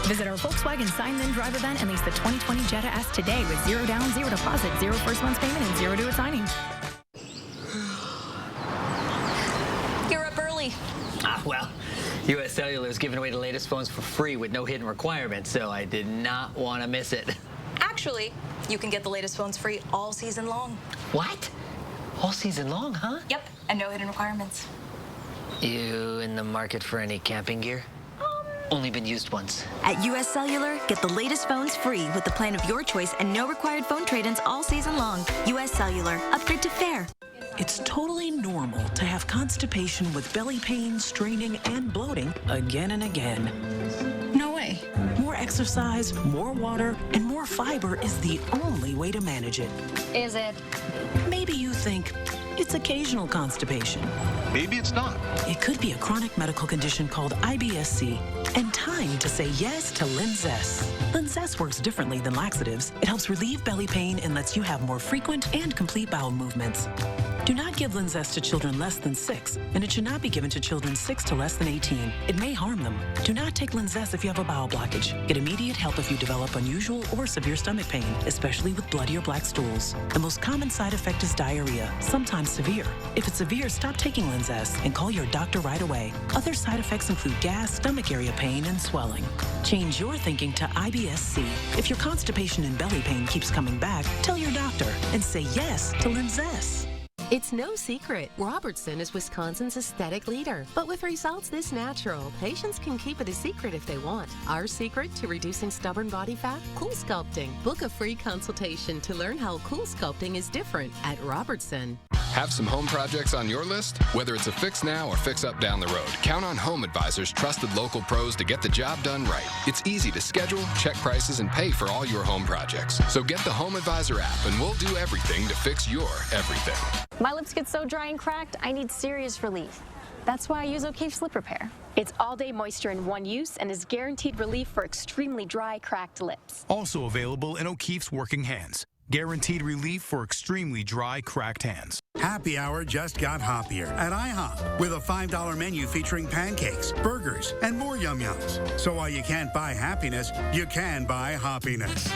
S4: Visit our Volkswagen Sign Then Drive event and lease the 2020 Jetta S today with 0 down, 0 deposit, 0 first month's payment, and 0 due at signing.
S2: You're up early.
S8: Well, U.S. Cellular is giving away the latest phones for free with no hidden requirements, so I did not want to miss it.
S9: Actually, you can get the latest phones free all season long.
S8: What? All season long, huh?
S9: Yep, and no hidden requirements.
S8: You in the market for any camping gear? Only been used once.
S13: At U.S. Cellular, get the latest phones free with the plan of your choice and no required phone trade-ins all season long. U.S. Cellular. Upgrade to fair.
S14: It's totally normal to have constipation with belly pain, straining, and bloating again and again. No way. More exercise, more water, and more fiber is the only way to manage it.
S2: Is it?
S14: Maybe you think it's occasional constipation.
S16: Maybe it's not.
S14: It could be a chronic medical condition called IBS-C. And time to say yes to Linzess. Linzess works differently than laxatives. It helps relieve belly pain and lets you have more frequent and complete bowel movements. Do not give Linzess to children less than 6, and it should not be given to children 6 to less than 18. It may harm them. Do not take Linzess if you have a bowel blockage. Get immediate help if you develop unusual or severe stomach pain, especially with bloody or black stools. The most common side effect is diarrhea, sometimes severe. If it's severe, stop taking Linzess and call your doctor right away. Other side effects include gas, stomach area pain, and swelling. Change your thinking to IBS-C. If your constipation and belly pain keeps coming back, tell your doctor and say yes to Linzess.
S22: It's no secret, Robertson is Wisconsin's aesthetic leader. But with results this natural, patients can keep it a secret if they want. Our secret to reducing stubborn body fat? Cool Sculpting. Book a free consultation to learn how Cool Sculpting is different at Robertson.
S26: Have some home projects on your list? Whether it's a fix now or fix up down the road, count on Home Advisor's trusted local pros to get the job done right. It's easy to schedule, check prices, and pay for all your home projects. So get the Home Advisor app and we'll do everything to fix your everything.
S28: My lips get so dry and cracked, I need serious relief. That's why I use O'Keefe's Lip Repair. It's all-day moisture in one use and is guaranteed relief for extremely dry, cracked lips.
S29: Also available in O'Keefe's Working Hands. Guaranteed relief for extremely dry, cracked hands.
S31: Happy Hour just got hoppier at IHOP with a $5 menu featuring pancakes, burgers, and more yum-yums. So while you can't buy happiness, you can buy hoppiness.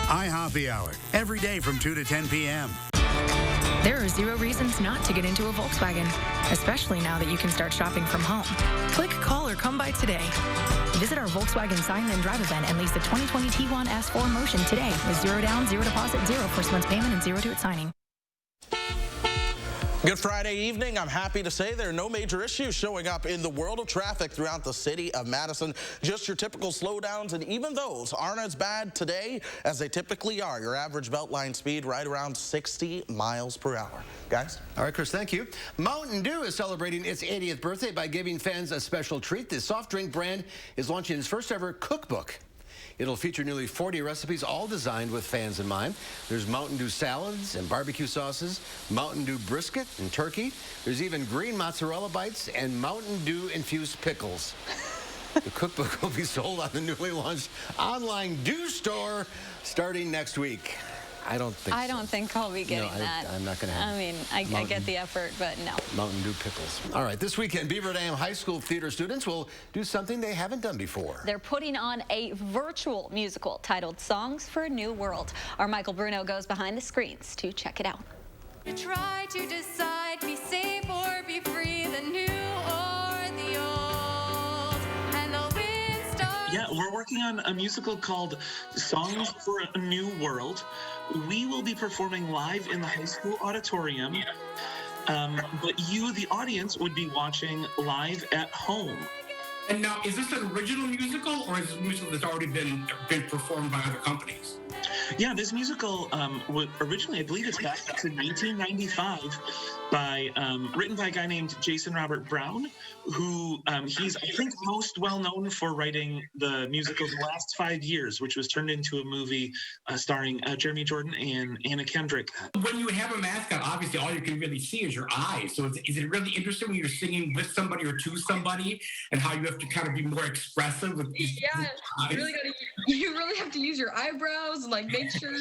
S31: iHoppy Hour, every day from 2 to 10 p.m.
S4: There are zero reasons not to get into a Volkswagen, especially now that you can start shopping from home. Click, call, or come by today. Visit our Volkswagen Sign Then Drive event and lease the 2020 T1 S4 Motion today with 0 down, 0 deposit, 0 first month's payment, and 0 due at signing.
S32: Good Friday evening. I'm happy to say there are no major issues showing up in the world of traffic throughout the city of Madison. Just your typical slowdowns, and even those aren't as bad today as they typically are. Your average beltline speed right around 60 miles per hour. Guys?
S1: All right, Chris, thank you. Mountain Dew is celebrating its 80th birthday by giving fans a special treat. The soft drink brand is launching its first ever cookbook. It'll feature nearly 40 recipes, all designed with fans in mind. There's Mountain Dew salads and barbecue sauces, Mountain Dew brisket and turkey. There's even green mozzarella bites and Mountain Dew infused pickles. The cookbook will be sold on the newly launched online Dew store starting next week. I don't think
S2: I'll be getting that.
S1: I'm not going to have
S2: I mean, I get the effort, but no.
S1: Mountain Dew pickles. All right, this weekend, Beaver Dam High School theater students will do something they haven't done before.
S2: They're putting on a virtual musical titled Songs for a New World. Our Michael Bruno goes behind the screens to check it out.
S33: Try to decide, be safe or be free, the new or the old, and the wind starts.
S34: Yeah, we're working on a musical called Songs for a New World. We will be performing live in the high school auditorium, but you, the audience, would be watching live at home.
S35: And now, is this an original musical, or is this a musical that's already been performed by other companies?
S34: Yeah, this musical originally, I believe it's back to 1995, written by a guy named Jason Robert Brown, who he's, I think, most well known for writing the musical The Last 5 Years, which was turned into a movie starring Jeremy Jordan and Anna Kendrick.
S3: When you have a mascot, obviously all you can really see is your eyes. So is it really interesting when you're singing with somebody or to somebody, and how you have to kind of be more expressive with these eyes?
S5: You really have to use your eyebrows and like make sure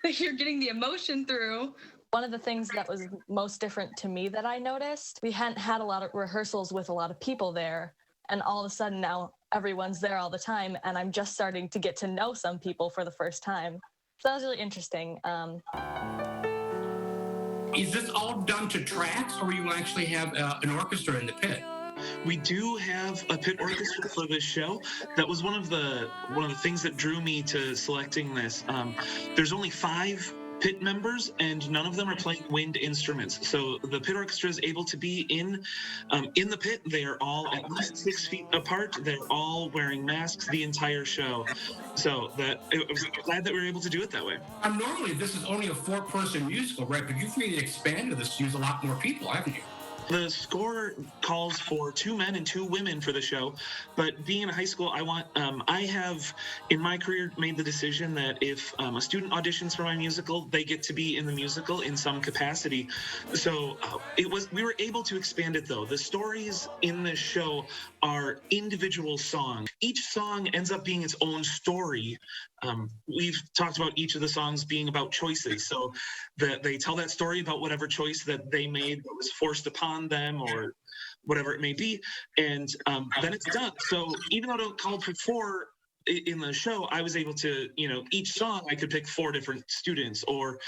S5: that you're getting the emotion through.
S6: One of the things that was most different to me that I noticed, we hadn't had a lot of rehearsals with a lot of people there, and all of a sudden now everyone's there all the time, and I'm just starting to get to know some people for the first time. So that was really interesting.
S3: Is this all done to tracks, or you actually have an orchestra in the pit?
S34: We do have a pit orchestra for this show. That was one of the things that drew me to selecting this. There's only 5 pit members, and none of them are playing wind instruments. So the pit orchestra is able to be in the pit. They are all at least 6 feet apart. They're all wearing masks the entire show. So I was glad that we were able to do it that way.
S3: Normally, this is only a 4-person musical, right? But you've really expanded this to use a lot more people, haven't you?
S34: The score calls for 2 men and 2 women for the show, but being in high school, I have in my career made the decision that if a student auditions for my musical, they get to be in the musical in some capacity. So we were able to expand it though. The stories in this show are individual songs. Each song ends up being its own story. We've talked about each of the songs being about choices, so that they tell that story about whatever choice that they made that was forced upon them or whatever it may be, and then it's done. So even though I don't call for 4 in the show, I was able to, each song I could pick 4 different students, or,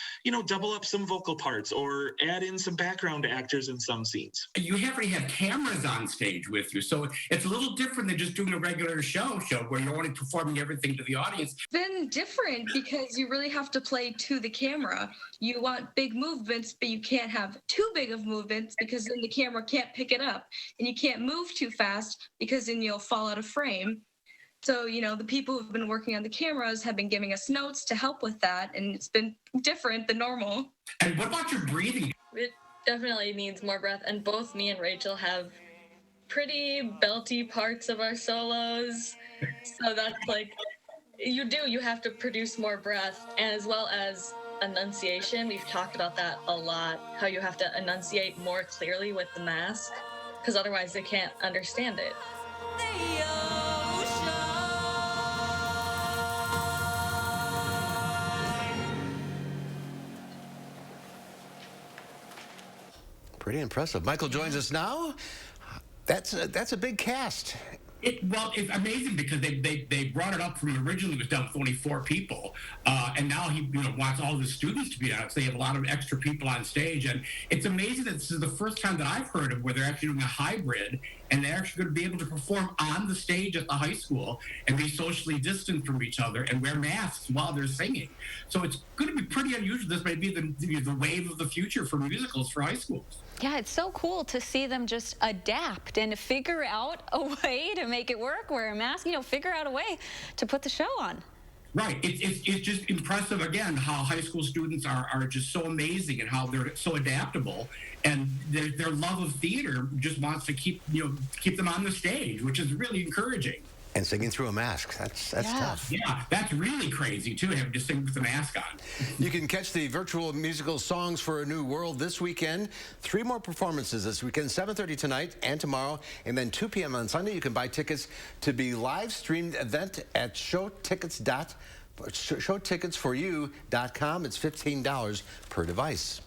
S34: double up some vocal parts, or add in some background actors in some scenes.
S3: You already have cameras on stage with you, so it's a little different than just doing a regular show where you're only performing everything to the audience.
S5: It's been different because you really have to play to the camera. You want big movements, but you can't have too big of movements because then the camera can't pick it up, and you can't move too fast because then you'll fall out of frame. So, the people who've been working on the cameras have been giving us notes to help with that, and it's been different than normal.
S3: And what about your breathing?
S6: It definitely needs more breath, and both me and Rachel have pretty belty parts of our solos. So that's you have to produce more breath, and as well as enunciation. We've talked about that a lot, how you have to enunciate more clearly with the mask, because otherwise they can't understand it.
S1: Pretty impressive. Michael joins us now. That's a big cast.
S3: It's amazing because they brought it up from originally it was done with only 4 people, and now he wants all of the students to be on it. So they have a lot of extra people on stage, and it's amazing that this is the first time that I've heard of where they're actually doing a hybrid, and they're actually going to be able to perform on the stage at the high school and be socially distant from each other and wear masks while they're singing. So it's going to be pretty unusual. This may be the wave of the future for musicals for high schools.
S2: Yeah, it's so cool to see them just adapt and figure out a way to make it work, wear a mask, figure out a way to put the show on.
S3: Right. It's just impressive, again, how high school students are just so amazing and how they're so adaptable. And their love of theater just wants to keep them on the stage, which is really encouraging.
S1: And singing through a mask, that's tough.
S3: Yeah, that's really crazy, too, having to sing with the mask on.
S1: You can catch the virtual musical Songs for a New World this weekend. 3 more performances this weekend, 7:30 tonight and tomorrow, and then 2 p.m. on Sunday. You can buy tickets to the live-streamed event at showticketsforyou.com. It's $15 per device.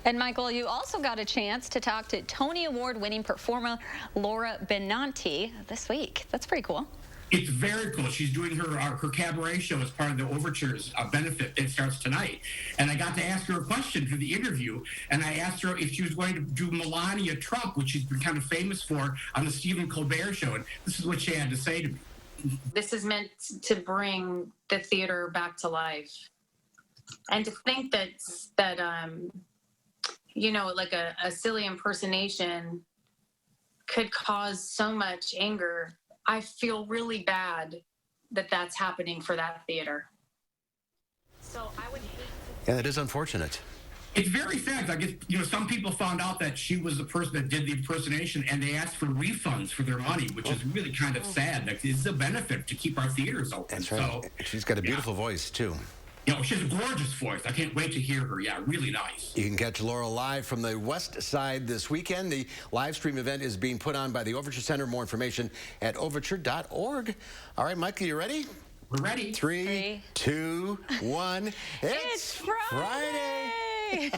S2: And Michael, you also got a chance to talk to Tony Award-winning performer Laura Benanti this week. That's pretty cool.
S3: It's very cool. She's doing her cabaret show as part of the Overtures benefit that starts tonight. And I got to ask her a question for the interview, and I asked her if she was going to do Melania Trump, which she's been kind of famous for on the Stephen Colbert Show. And this is what she had to say to me.
S7: This is meant to bring the theater back to life. And to think that like a silly impersonation could cause so much anger. I feel really bad that that's happening for that theater.
S1: Yeah, that is unfortunate.
S3: It's very sad. I guess, some people found out that she was the person that did the impersonation, and they asked for refunds for their money, which is really kind of sad. Like, it's a benefit to keep our theaters open.
S1: That's right. So, she's got a beautiful voice, too.
S3: She has a gorgeous voice. I can't wait to hear her. Yeah, really nice.
S1: You can catch Laurel live from the West Side this weekend. The live stream event is being put on by the Overture Center. More information at overture.org. All right, Michael, you ready?
S3: We're ready.
S1: 3, 2, 1.
S2: It's Friday!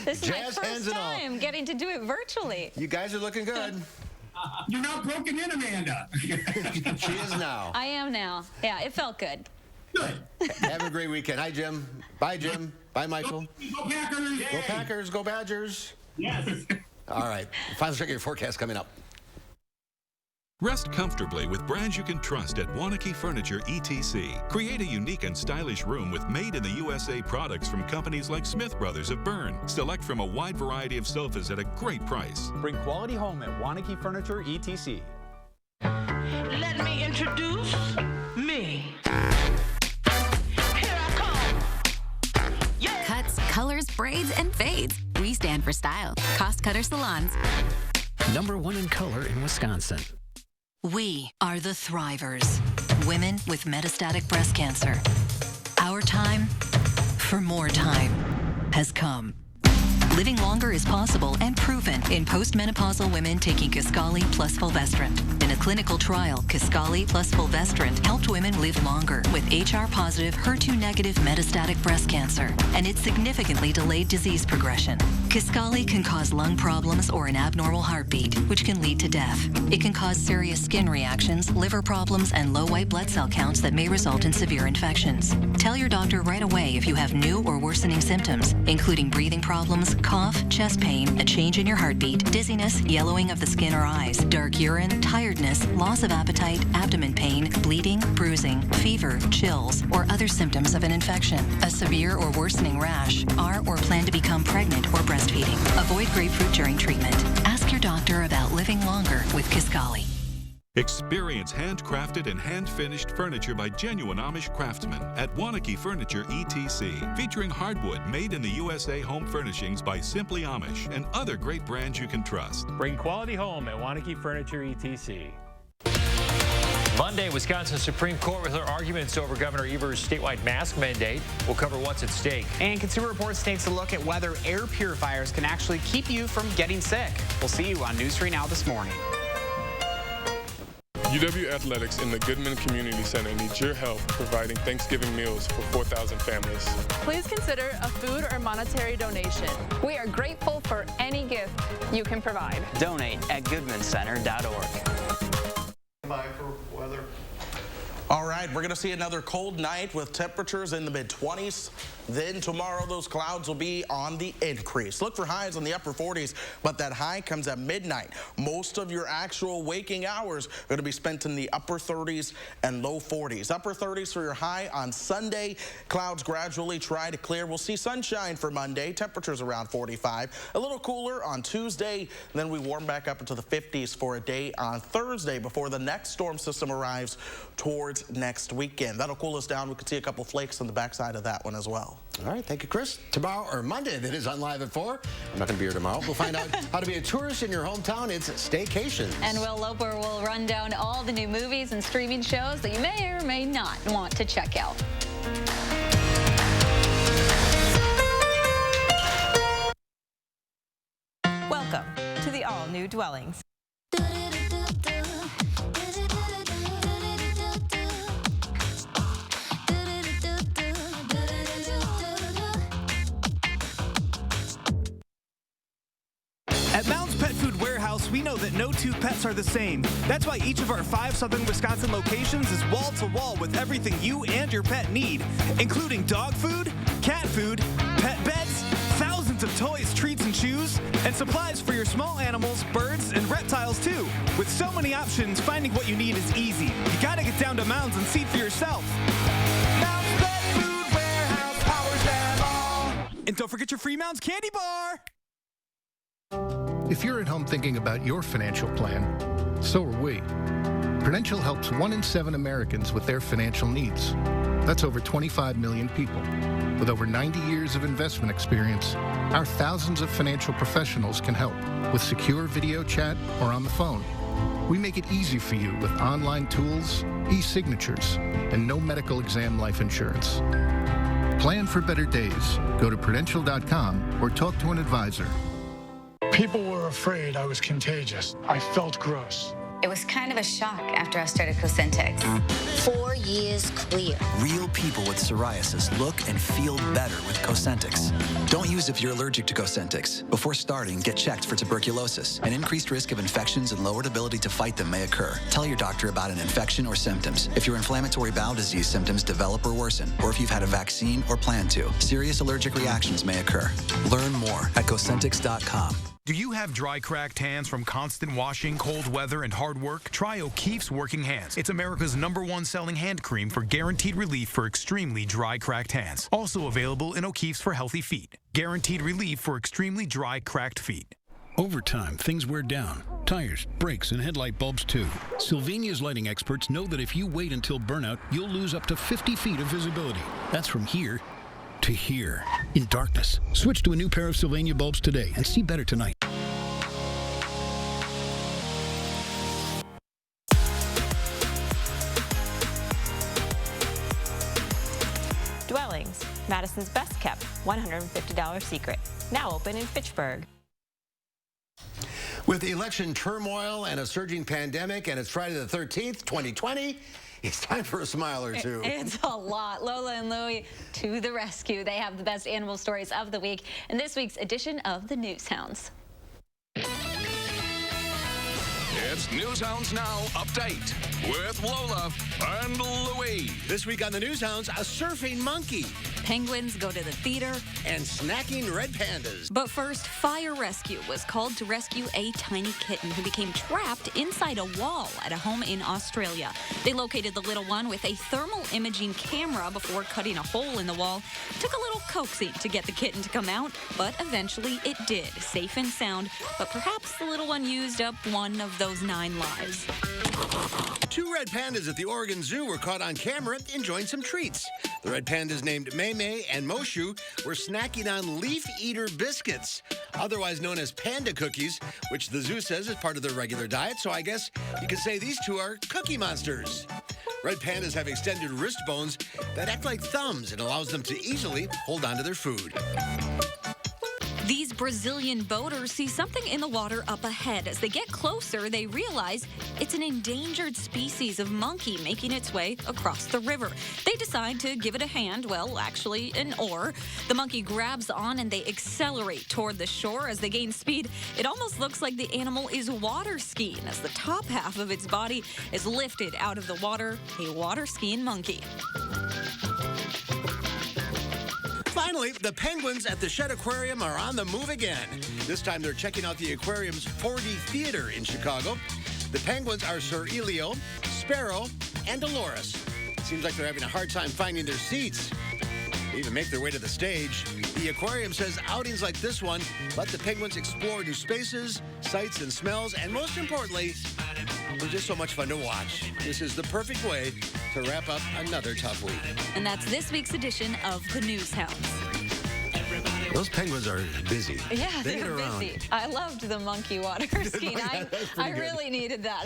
S2: This is my first time getting to do it virtually.
S1: You guys are looking good.
S3: You're not broken in, Amanda.
S1: She is now.
S2: I am now. Yeah, it felt good.
S3: Good.
S1: Have a great weekend. Hi, Jim. Bye, Jim. Bye, Michael.
S3: Go Packers.
S1: Go Packers. Go Badgers.
S3: Yes.
S1: All right. Final check of your forecast coming up.
S10: Rest comfortably with brands you can trust at Wanakee Furniture ETC. Create a unique and stylish room with made-in-the-USA products from companies like Smith Brothers of Bern. Select from a wide variety of sofas at a great price.
S11: Bring quality home at Wanakee Furniture ETC.
S12: Let me introduce me.
S15: Cuts, colors, braids, and fades. We stand for style. Cost Cutter Salons.
S16: #1 in color in Wisconsin.
S17: We are the Thrivers, women with metastatic breast cancer. Our time for more time has come. Living longer is possible and proven in postmenopausal women taking Kisqali plus fulvestrant. In a clinical trial, Kisqali plus fulvestrant helped women live longer with HR-positive, HER2-negative metastatic breast cancer, and it significantly delayed disease progression. Kisqali can cause lung problems or an abnormal heartbeat, which can lead to death. It can cause serious skin reactions, liver problems, and low white blood cell counts that may result in severe infections. Tell your doctor right away if you have new or worsening symptoms, including breathing problems, cough, chest pain, a change in your heartbeat, dizziness, yellowing of the skin or eyes, dark urine, tiredness, loss of appetite, abdomen pain, bleeding, bruising, fever, chills, or other symptoms of an infection, a severe or worsening rash, are or plan to become pregnant or breastfeeding. Avoid grapefruit during treatment. Ask your doctor about living longer with Kisqali.
S10: Experience handcrafted and hand-finished furniture by genuine Amish craftsmen at Wanakee Furniture ETC, featuring hardwood made in the USA home furnishings by Simply Amish and other great brands you can trust.
S11: Bring quality home at Wanakee Furniture ETC.
S18: Monday, Wisconsin Supreme Court with their arguments over Governor Evers' statewide mask mandate. We'll cover what's at stake.
S19: And Consumer Reports takes a look at whether air purifiers can actually keep you from getting sick. We'll see you on News 3 Now this morning.
S20: UW Athletics and the Goodman Community Center needs your help providing Thanksgiving meals for 4,000 families.
S23: Please consider a food or monetary donation. We are grateful for any gift you can provide.
S19: Donate at goodmancenter.org.
S24: Bye for weather.
S32: All right, we're going to see another cold night with temperatures in the mid-20s. Then tomorrow, those clouds will be on the increase. Look for highs in the upper 40s, but that high comes at midnight. Most of your actual waking hours are going to be spent in the upper 30s and low 40s. Upper 30s for your high on Sunday. Clouds gradually try to clear. We'll see sunshine for Monday. Temperatures around 45. A little cooler on Tuesday. Then we warm back up into the 50s for a day on Thursday before the next storm system arrives towards next weekend. That'll cool us down. We could see a couple flakes on the backside of that one as well.
S1: All right, thank you, Chris. Tomorrow, or Monday, that is on Live at 4. I'm not going to be here tomorrow. We'll find out how to be a tourist in your hometown. It's staycations.
S2: And Will Loper will run down all the new movies and streaming shows that you may or may not want to check out.
S25: Welcome to the all-new Dwellings.
S27: At Mounds Pet Food Warehouse, we know that no two pets are the same. That's why each of our 5 southern Wisconsin locations is wall-to-wall with everything you and your pet need, including dog food, cat food, pet beds, thousands of toys, treats, and chews, and supplies for your small animals, birds, and reptiles, too. With so many options, finding what you need is easy. You gotta get down to Mounds and see for yourself. Mounds Pet Food Warehouse powers them all. And don't forget your free Mounds candy bar.
S30: If you're at home thinking about your financial plan, so are we. Prudential helps 1 in 7 Americans with their financial needs. That's over 25 million people. With over 90 years of investment experience, our thousands of financial professionals can help with secure video chat or on the phone. We make it easy for you with online tools, e-signatures, and no medical exam life insurance. Plan for better days. Go to Prudential.com or talk to an advisor.
S4: People were afraid I was contagious. I felt gross.
S8: It was kind of a shock after I started Cosentyx. 4 years clear.
S9: Real people with psoriasis look and feel better with Cosentyx. Don't use if you're allergic to Cosentyx. Before starting, get checked for tuberculosis. An increased risk of infections and lowered ability to fight them may occur. Tell your doctor about an infection or symptoms. If your inflammatory bowel disease symptoms develop or worsen, or if you've had a vaccine or plan to, serious allergic reactions may occur. Learn more at Cosentyx.com.
S13: Do you have dry, cracked hands from constant washing, cold weather, and hard work? Try O'Keefe's Working Hands. It's America's #1 selling hand cream for guaranteed relief for extremely dry, cracked hands. Also available in O'Keefe's for healthy feet. Guaranteed relief for extremely dry, cracked feet.
S14: Over time, things wear down. Tires, brakes, and headlight bulbs too. Sylvania's lighting experts know that if you wait until burnout, you'll lose up to 50 feet of visibility. That's from here to here in darkness. Switch to a new pair of Sylvania bulbs today and see better tonight.
S25: Dwellings, Madison's best kept $150 secret. Now open in Fitchburg.
S1: With election turmoil and a surging pandemic, and it's Friday the 13th, 2020, it's time for a smile or two.
S2: It's a lot. Lola and Louie to the rescue. They have the best animal stories of the week in this week's edition of the News Hounds.
S10: It's News Hounds Now Update with Lola and Louie.
S1: This week on the News Hounds, a surfing monkey.
S2: Penguins go to the theater.
S1: And snacking red pandas.
S2: But first, fire rescue was called to rescue a tiny kitten who became trapped inside a wall at a home in Australia. They located the little one with a thermal imaging camera before cutting a hole in the wall. Took a little coaxing to get the kitten to come out, but eventually it did, safe and sound. But perhaps the little one used up one of those 9 lives.
S1: 2 red pandas at the Oregon Zoo were caught on camera enjoying some treats. The red pandas named Mei Mei and Moshu were snacking on leaf eater biscuits, otherwise known as panda cookies, which the zoo says is part of their regular diet. So I guess you could say these 2 are cookie monsters. Red pandas have extended wrist bones that act like thumbs and allows them to easily hold on to their food.
S2: These Brazilian boaters see something in the water up ahead. As they get closer, they realize it's an endangered species of monkey making its way across the river. They decide to give it a hand, well, actually an oar. The monkey grabs on and they accelerate toward the shore. As they gain speed, it almost looks like the animal is water skiing as the top half of its body is lifted out of the water, a water skiing monkey.
S1: Finally, the penguins at the Shed Aquarium are on the move again. This time they're checking out the aquarium's 4D theater in Chicago. The penguins are Sir Elio, Sparrow, and Dolores. Seems like they're having a hard time finding their seats. They even make their way to the stage. The aquarium says outings like this one let the penguins explore new spaces, sights, and smells, and most importantly, they're just so much fun to watch. This is the perfect way to wrap up another tough week.
S2: And that's this week's edition of the News Hounds.
S1: Those penguins are busy.
S2: Yeah,
S1: they
S2: they're busy. I loved the monkey water skiing. I really needed that.